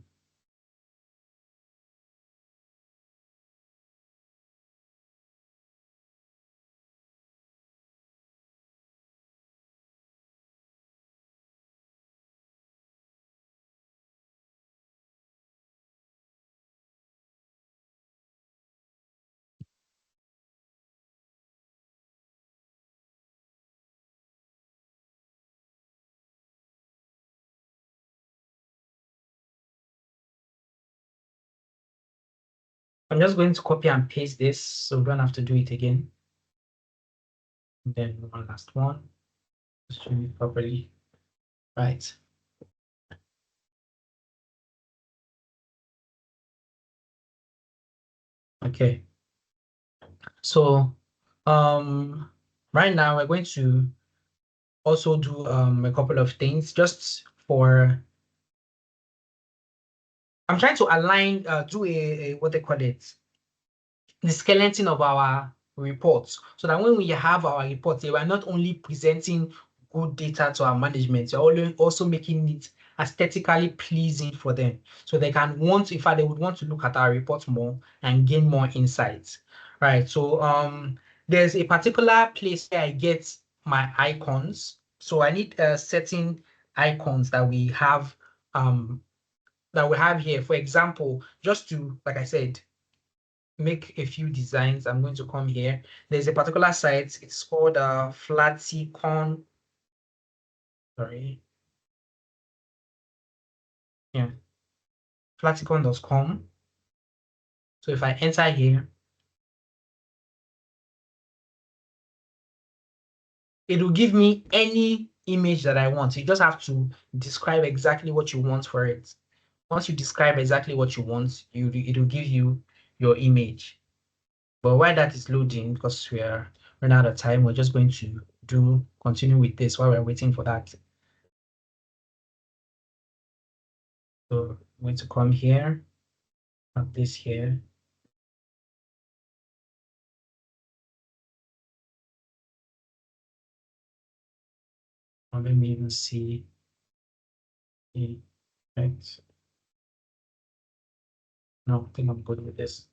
I'm just going to copy and paste this so we don't have to do it again. And then one last one. Just do it properly. Right. Okay. So right now we're going to also do a couple of things just for I'm trying to align do a what they call it, the skeleton of our reports, so that when we have our reports, they were not only presenting good data to our management, they're also making it aesthetically pleasing for them. So they can want, in fact, they would want to look at our reports more and gain more insights. Right. So there's a particular place where I get my icons. So I need certain icons that we have here. For example, just to, like I said, make a few designs, I'm going to come here. There's a particular site, it's called Flaticon. Sorry. Yeah. Flaticon.com. So if I enter here, it will give me any image that I want. You just have to describe exactly what you want for it. Once you describe exactly what you want, it will give you your image. But while that is loading, because we are running out of time, we're just going to continue with this while we're waiting for that. So I'm going to come here, have this here. Or let me even see the right. No, I think I'm good with this.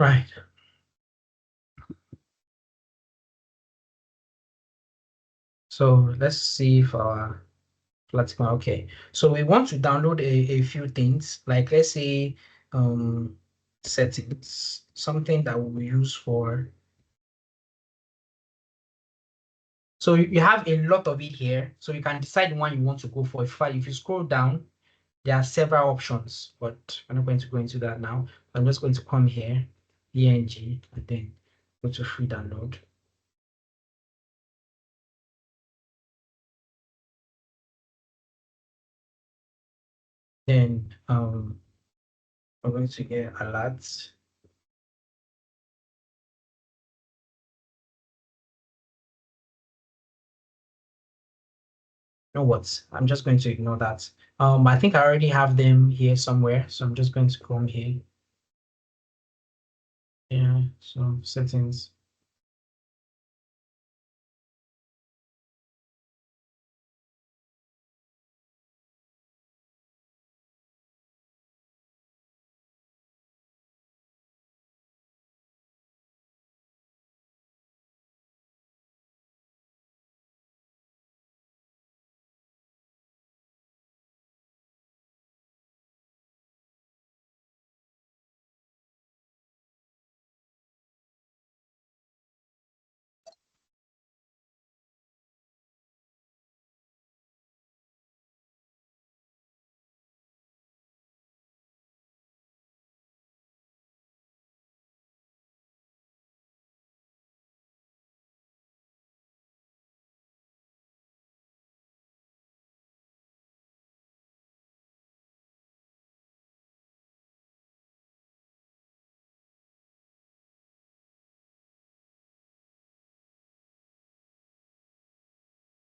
Right. So let's see if our Flatima. Okay. So we want to download a few things, like let's say settings, something that we use for So you have a lot of it here. So you can decide one you want to go for. If you scroll down, there are several options, but I'm not going to go into that now. I'm just going to come here, ENG, and then go to free download. Then we're going to get alerts. You know what? I'm just going to ignore that. I think I already have them here somewhere, so I'm just going to come here. Yeah, so settings.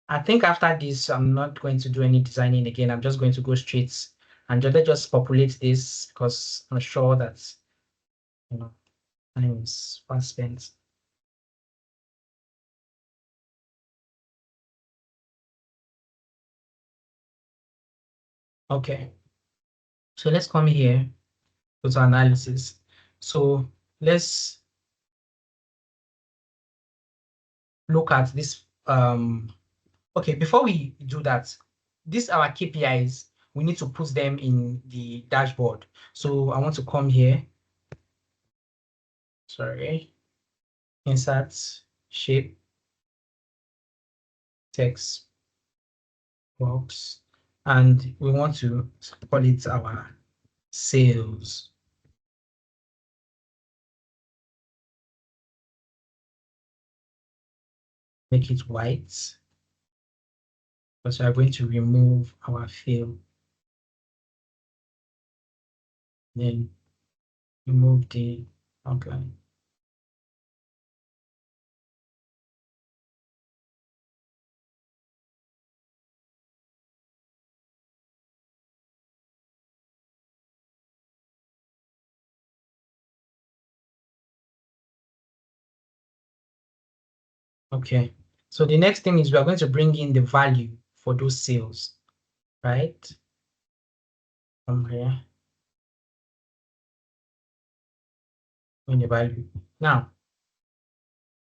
I think after this, I'm not going to do any designing again. I'm just going to go straight and just populate this because I'm sure that time is fast spent. Okay, so let's come here, go to analysis. So let's look at this. Okay, before we do that, these are our KPIs. We need to put them in the dashboard. So I want to come here. Sorry, insert shape, text box, and we want to call it our sales. Make it white because we are going to remove our fill. Then remove the outline. Okay, so the next thing is we are going to bring in the value for those sales, right? From here, in the value. Now,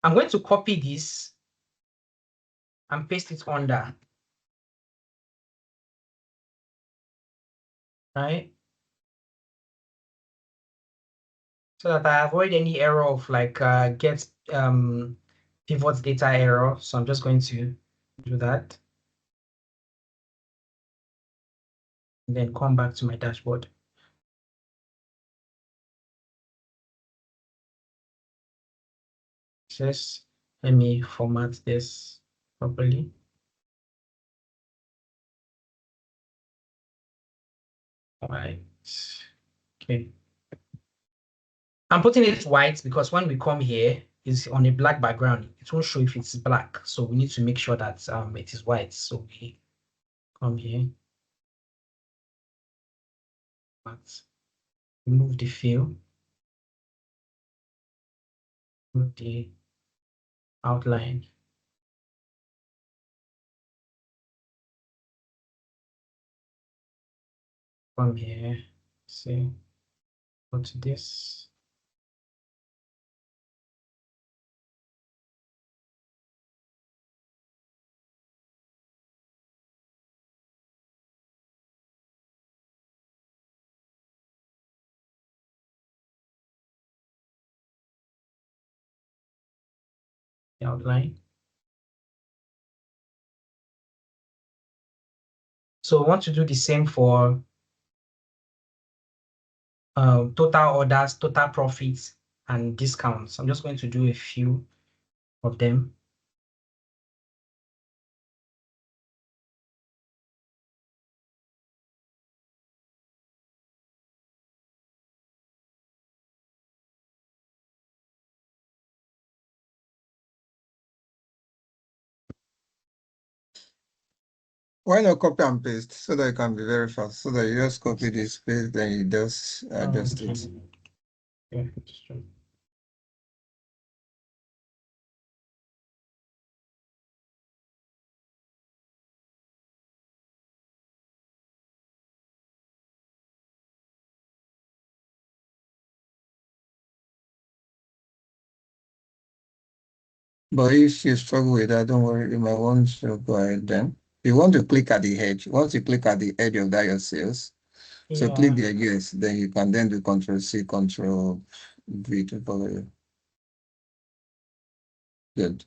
I'm going to copy this and paste it under, right? So that I avoid any error of like get pivot data error. So I'm just going to do that. And then come back to my dashboard. Just let me format this properly. All right. Okay. I'm putting it white because when we come here, it's on a black background. It won't show if it's black. So we need to make sure that it is white. So we come here. But remove the fill. Remove the outline. From here, see, go to this. The outline. So I want to do the same for total orders, total profits, and discounts. I'm just going to do a few of them. Why not copy and paste so that it can be very fast? So that you just copy this, paste, then you just adjust it. Yeah, that's true. But if you struggle with that, don't worry, you might want to go ahead then. You want to click at the edge. Once you click at the edge of that your cells, so click the edges, then you can then do Control C, Control V to follow you. Good.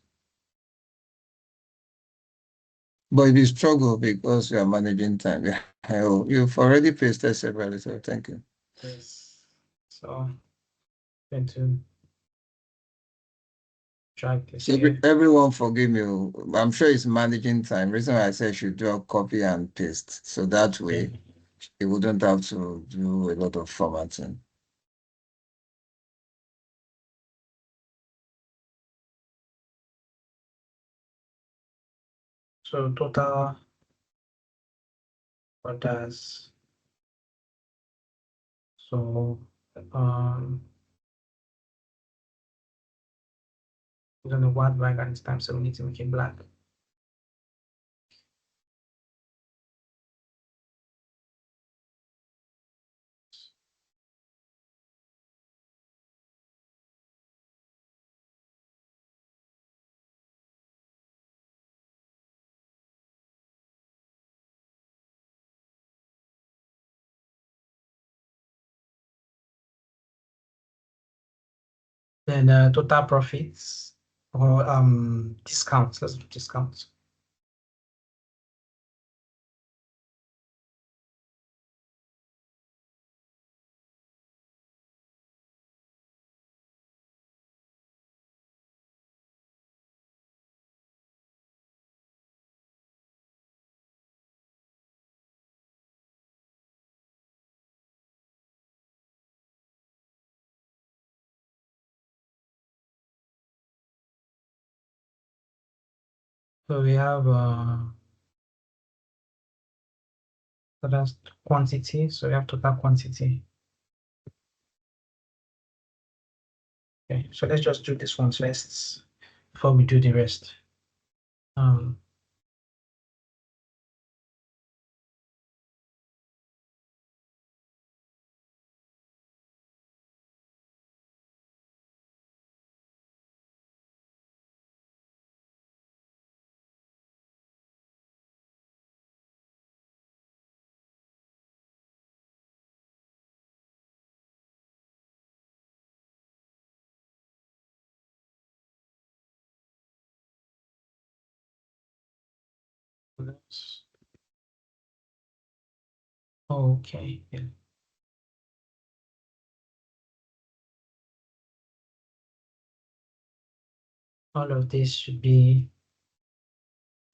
But if you struggle because you are managing time, you've already pasted several, so thank you. Yes. So going to drag this So here. everyone forgive me. I'm sure it's managing time. Reason why I said should do a copy and paste. So that way you wouldn't have to do a lot of formatting. So total orders. So we don't know what blank at this time, so we need to make it black. Then total profits or discounts. Let's do discounts. So we have so that's quantity. So we have total quantity. Okay, so let's just do this one first before we do the rest. Okay, yeah. All of this should be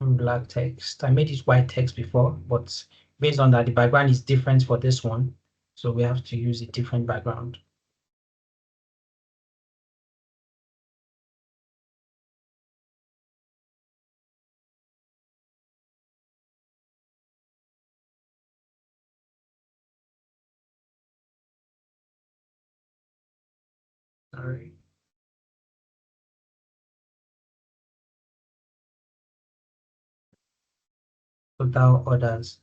in black text. I made it white text before, but based on that, the background is different for this one. So we have to use a different background. Sorry. Total orders.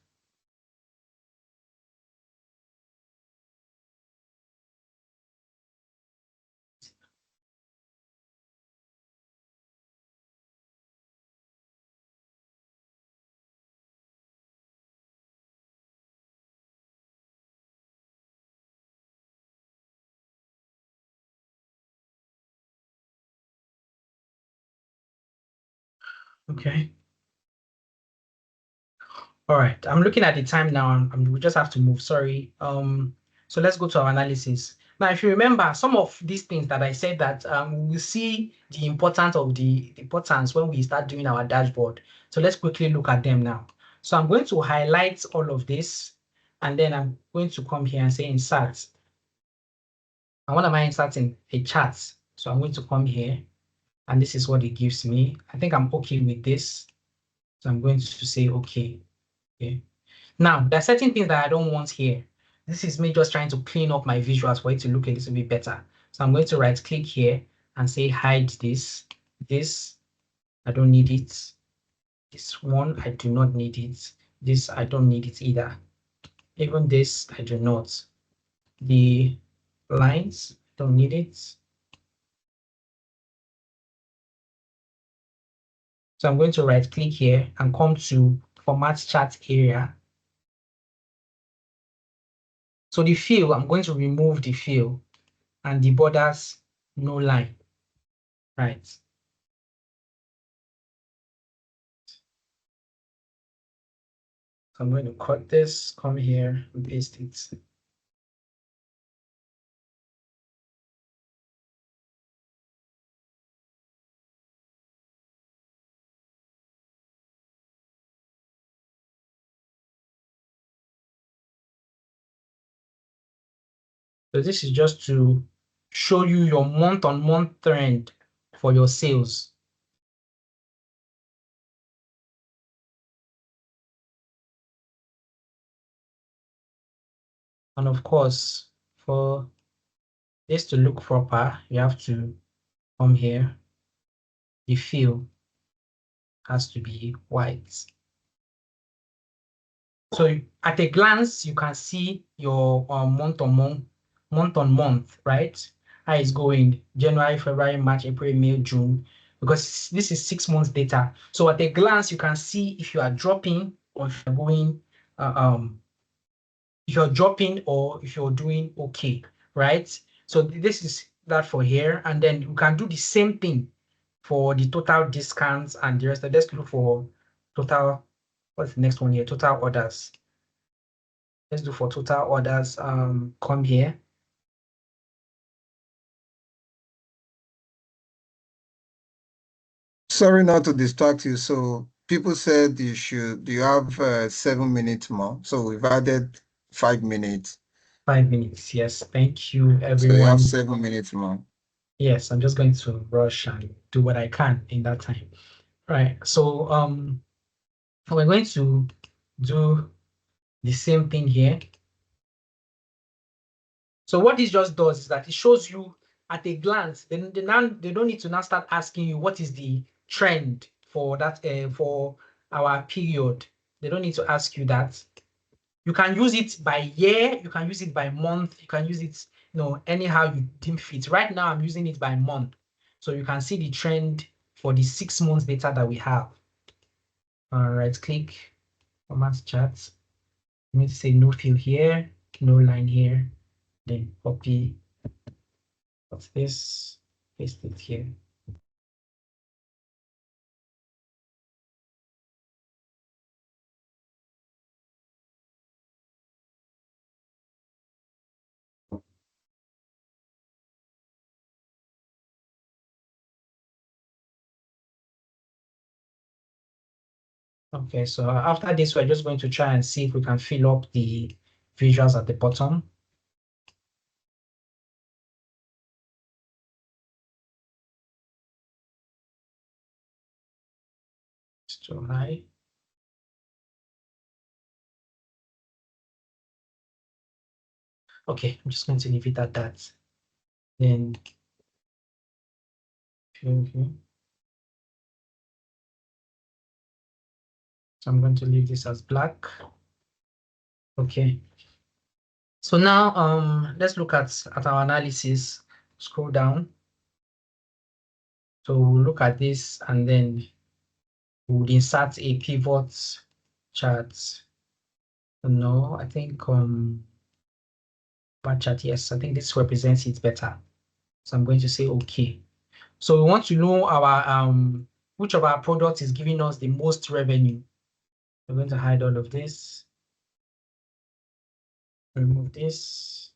Okay. All right, I'm looking at the time now, and we just have to move. Sorry. So let's go to our analysis. Now, if you remember, some of these things that I said that we'll see the importance when we start doing our dashboard. So let's quickly look at them now. So I'm going to highlight all of this, and then I'm going to come here and say insert. And what am I inserting? A chart. So I'm going to come here, and this is what it gives me. I think I'm okay with this. So I'm going to say okay. Okay. Now, there are certain things that I don't want here. This is me just trying to clean up my visuals for it to look a little bit better. So I'm going to right click here and say hide this. This, I don't need it. This one, I do not need it. This, I don't need it either. Even this, I do not. The lines, don't need it. So I'm going to right click here and come to format chart area. So the fill, I'm going to remove the fill and the borders, no line, right? So I'm going to cut this, come here and paste it. So this is just to show you your month-on-month trend for your sales. And of course, for this to look proper, you have to come here. The fill has to be white. So at a glance, you can see your month-on-month, right? How it's going, January, February, March, April, May, June, because this is 6 months data. So at a glance, you can see if you are dropping or if you're going, if you're dropping or if you're doing okay, right? So this is that for here. And then you can do the same thing for the total discounts and the rest. Let's look for total. What's the next one here? Total orders. Let's do for total orders. Come here. Sorry not to distract you. So people said you have 7 minutes more. So we've added 5 minutes. 5 minutes. Yes. Thank you, So everyone. you have 7 minutes more. Yes, I'm just going to rush and do what I can in that time. Right. So we're going to do the same thing here. So what this just does is that it shows you at a glance. Then they don't need to now start asking you what is the trend for that for our period. They don't need to ask you that. You can use it by year, you can use it by month, you can use it, anyhow you deem fit. Right now, I'm using it by month. So you can see the trend for the 6 months data that we have. Right click, format chart. I'm going to say no fill here, no line here, then copy. What's this? Paste it here. Okay, so after this, we're just going to try and see if we can fill up the visuals at the bottom. It's too high. Okay, I'm just going to leave it at that. Then, so I'm going to leave this as black. Okay. So now, let's look at our analysis. Scroll down. So we'll look at this and then we'll insert a pivot chart. No, I think bar chart, yes, I think this represents it better. So I'm going to say okay. So we want to know our which of our products is giving us the most revenue. We're going to hide all of this. Remove this.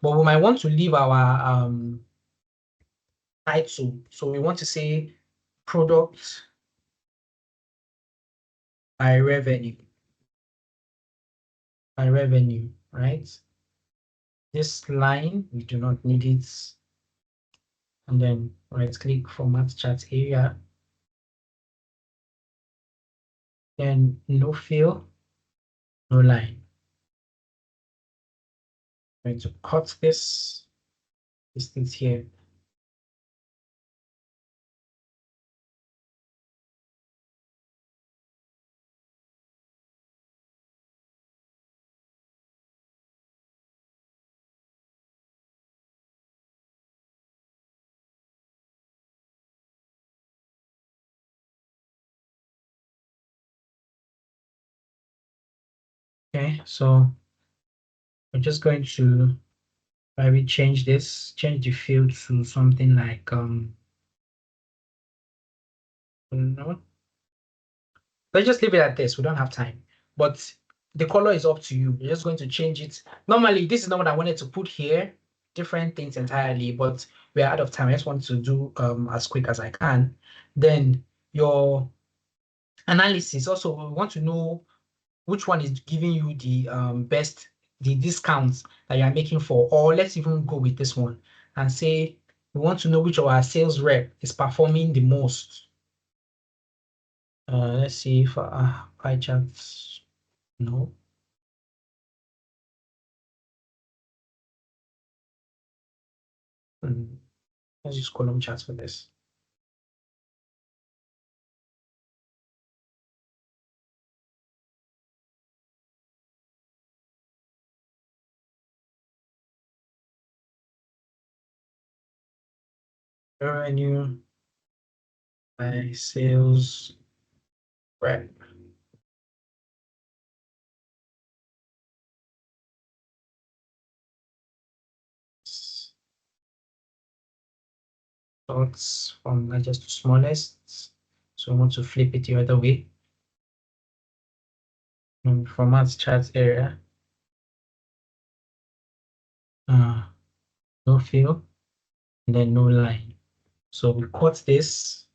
But we might want to leave our title. So we want to say product by revenue. By revenue, right? This line, we do not need it. And then right click format chart area. Then no fill, no line. I'm going to cut this distance here. Okay, so we're just going to maybe change the field to something like no. Let's just leave it at this. We don't have time. But the color is up to you. You're just going to change it. Normally, this is not what I wanted to put here. Different things entirely, but we're out of time. I just want to do as quick as I can. Then your analysis. Also, we want to know which one is giving you the best, the discounts that you are making for, or let's even go with this one and say we want to know which of our sales rep is performing the most. Let's see if pie charts, no. Let's use column charts for this. Revenue by sales rep. Sorts from largest to smallest. So we want to flip it the other way. Format chart area. No fill, and then no line. So we cut this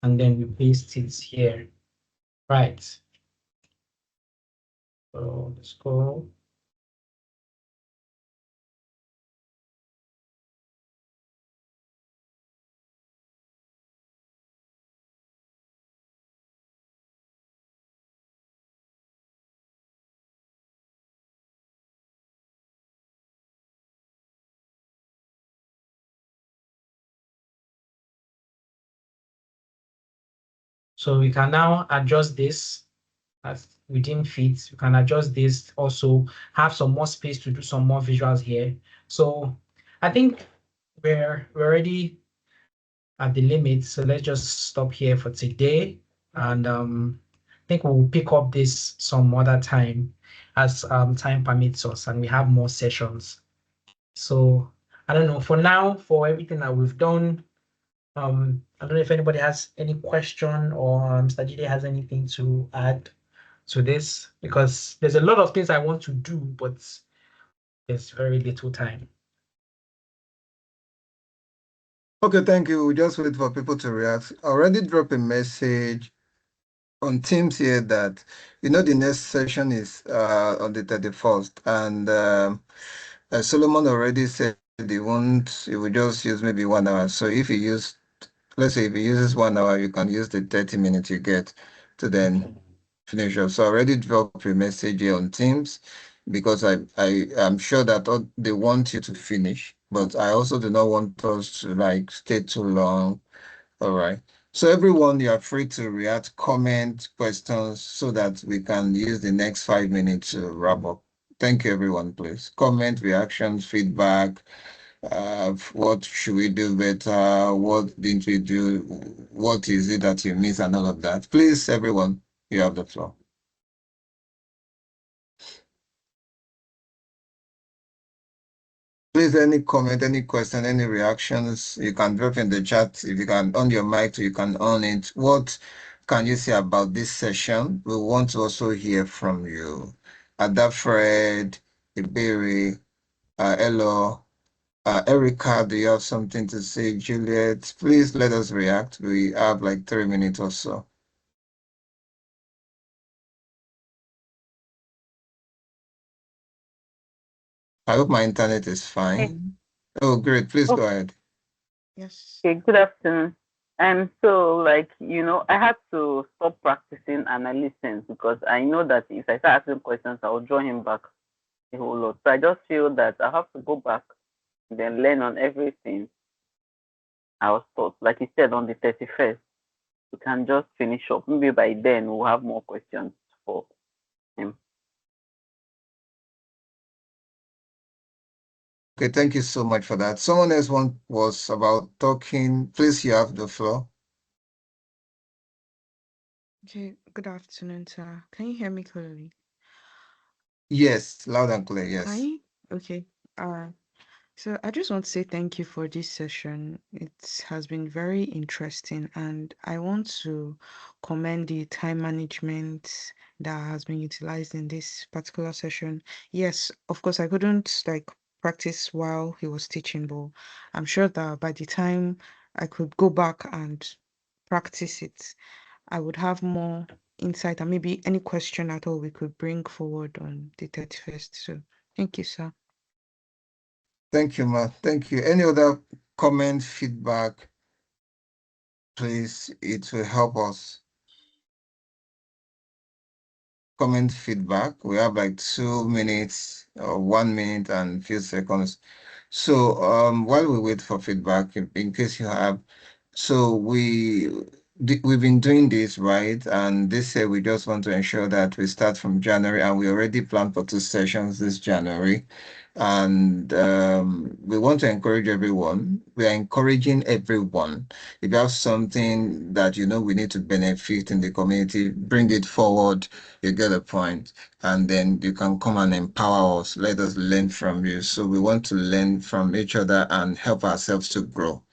and then we paste it here. Right. So let's go. So we can now adjust this as within fit. You can adjust this, also have some more space to do some more visuals here. So I think we're already at the limit. So let's just stop here for today. And I think we'll pick up this some other time as time permits us and we have more sessions. So I don't know, for now, for everything that we've done, I don't know if anybody has any question or Mr. Jide has anything to add to this, because there's a lot of things I want to do, but there's very little time. Okay, thank you. We'll just wait for people to react. I already dropped a message on Teams here that, the next session is on the 31st. And Solomon already said he will just use maybe 1 hour. So if he let's say if he uses 1 hour, you can use the 30 minutes you get to then finish up. So I already dropped a message here on Teams because I am sure that they want you to finish, but I also do not want us to stay too long. All right. So everyone, you are free to react, comment, questions, so that we can use the next 5 minutes to wrap up. Thank you, everyone, please. Comment, reactions, feedback. What should we do better? What didn't we do? What is it that you miss and all of that? Please, everyone, you have the floor. Please, any comment, any question, any reactions, you can drop in the chat. If you can on your mic, you can on it. What can you say about this session? We want to also hear from you. Adafred, Iberi, Elo, Erica, do you have something to say? Juliet, please let us react. We have like 3 minutes or so. I hope my internet is fine. Oh, great. Please go ahead. Yes. Okay, good afternoon. So like, I had to stop practicing and I listened because I know that if I start asking questions, I will draw him back a whole lot. So I just feel that I have to go back and then learn on everything I was taught. Like you said, on the 31st, we can just finish up. Maybe by then we'll have more questions for him. Okay, thank you so much for that. Someone else was about talking. Please, you have the floor. Okay, good afternoon, sir. Can you hear me clearly? Yes, loud and clear, yes. Can you? Okay. So I just want to say thank you for this session. It has been very interesting, and I want to commend the time management that has been utilized in this particular session. Yes, of course, I couldn't like practice while he was teaching, but I'm sure that by the time I could go back and practice it, I would have more insight and maybe any question at all we could bring forward on the 31st. So thank you, sir. Thank you, Ma. Thank you. Any other comment, feedback? Please, it will help us. Comment, feedback. We have like 2 minutes or 1 minute and few seconds. So while we wait for feedback, in case you have, so we've been doing this, right? And this year we just want to ensure that we start from January, and we already planned for 2 sessions this January. And we want to encourage everyone. We are encouraging everyone. If you have something that we need to benefit in the community, bring it forward. You get a point, and then you can come and empower us. Let us learn from you. So we want to learn from each other and help ourselves to grow.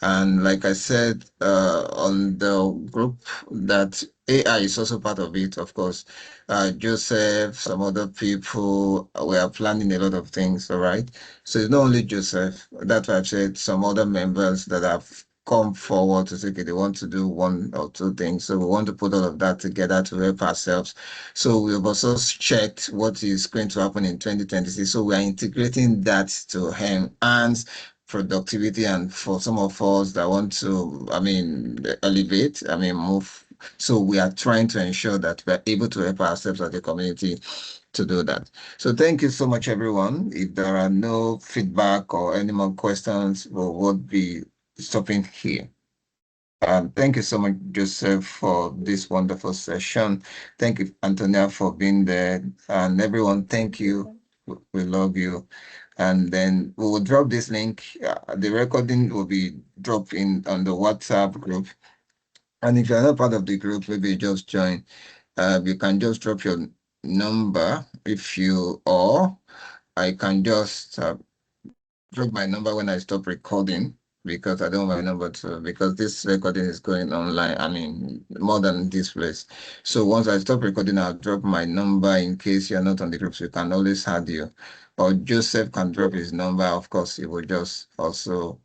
And like I said on the group, that AI is also part of it, of course. Joseph, some other people, we are planning a lot of things, all right? So it's not only Joseph. That's why I've said some other members that have come forward to say, okay, they want to do 1 or 2 things. So we want to put all of that together to help ourselves. So we've also checked what is going to happen in 2026. So we are integrating that to enhance productivity, and for some of us that want to, elevate, move. So we are trying to ensure that we're able to help ourselves as a community to do that. So thank you so much, everyone. If there are no feedback or any more questions, we won't be stopping here. Thank you so much, Joseph, for this wonderful session. Thank you, Antonia, for being there. And everyone, thank you. We love you. And then we will drop this link. The recording will be dropped in on the WhatsApp group. And if you're not part of the group, maybe just join. You can just drop your number or I can just drop my number when I stop recording, because I don't want my number because this recording is going online, more than this place. So once I stop recording, I'll drop my number in case you're not on the group, so you can always add you. Or Joseph can drop his number. Of course, he will just also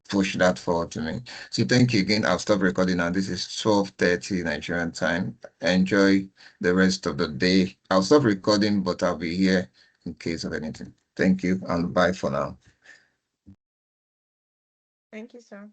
push that forward to me. So thank you again. I'll stop recording now. This is 12:30 Nigerian time. Enjoy the rest of the day. I'll stop recording, but I'll be here in case of anything. Thank you and bye for now. Thank you, sir.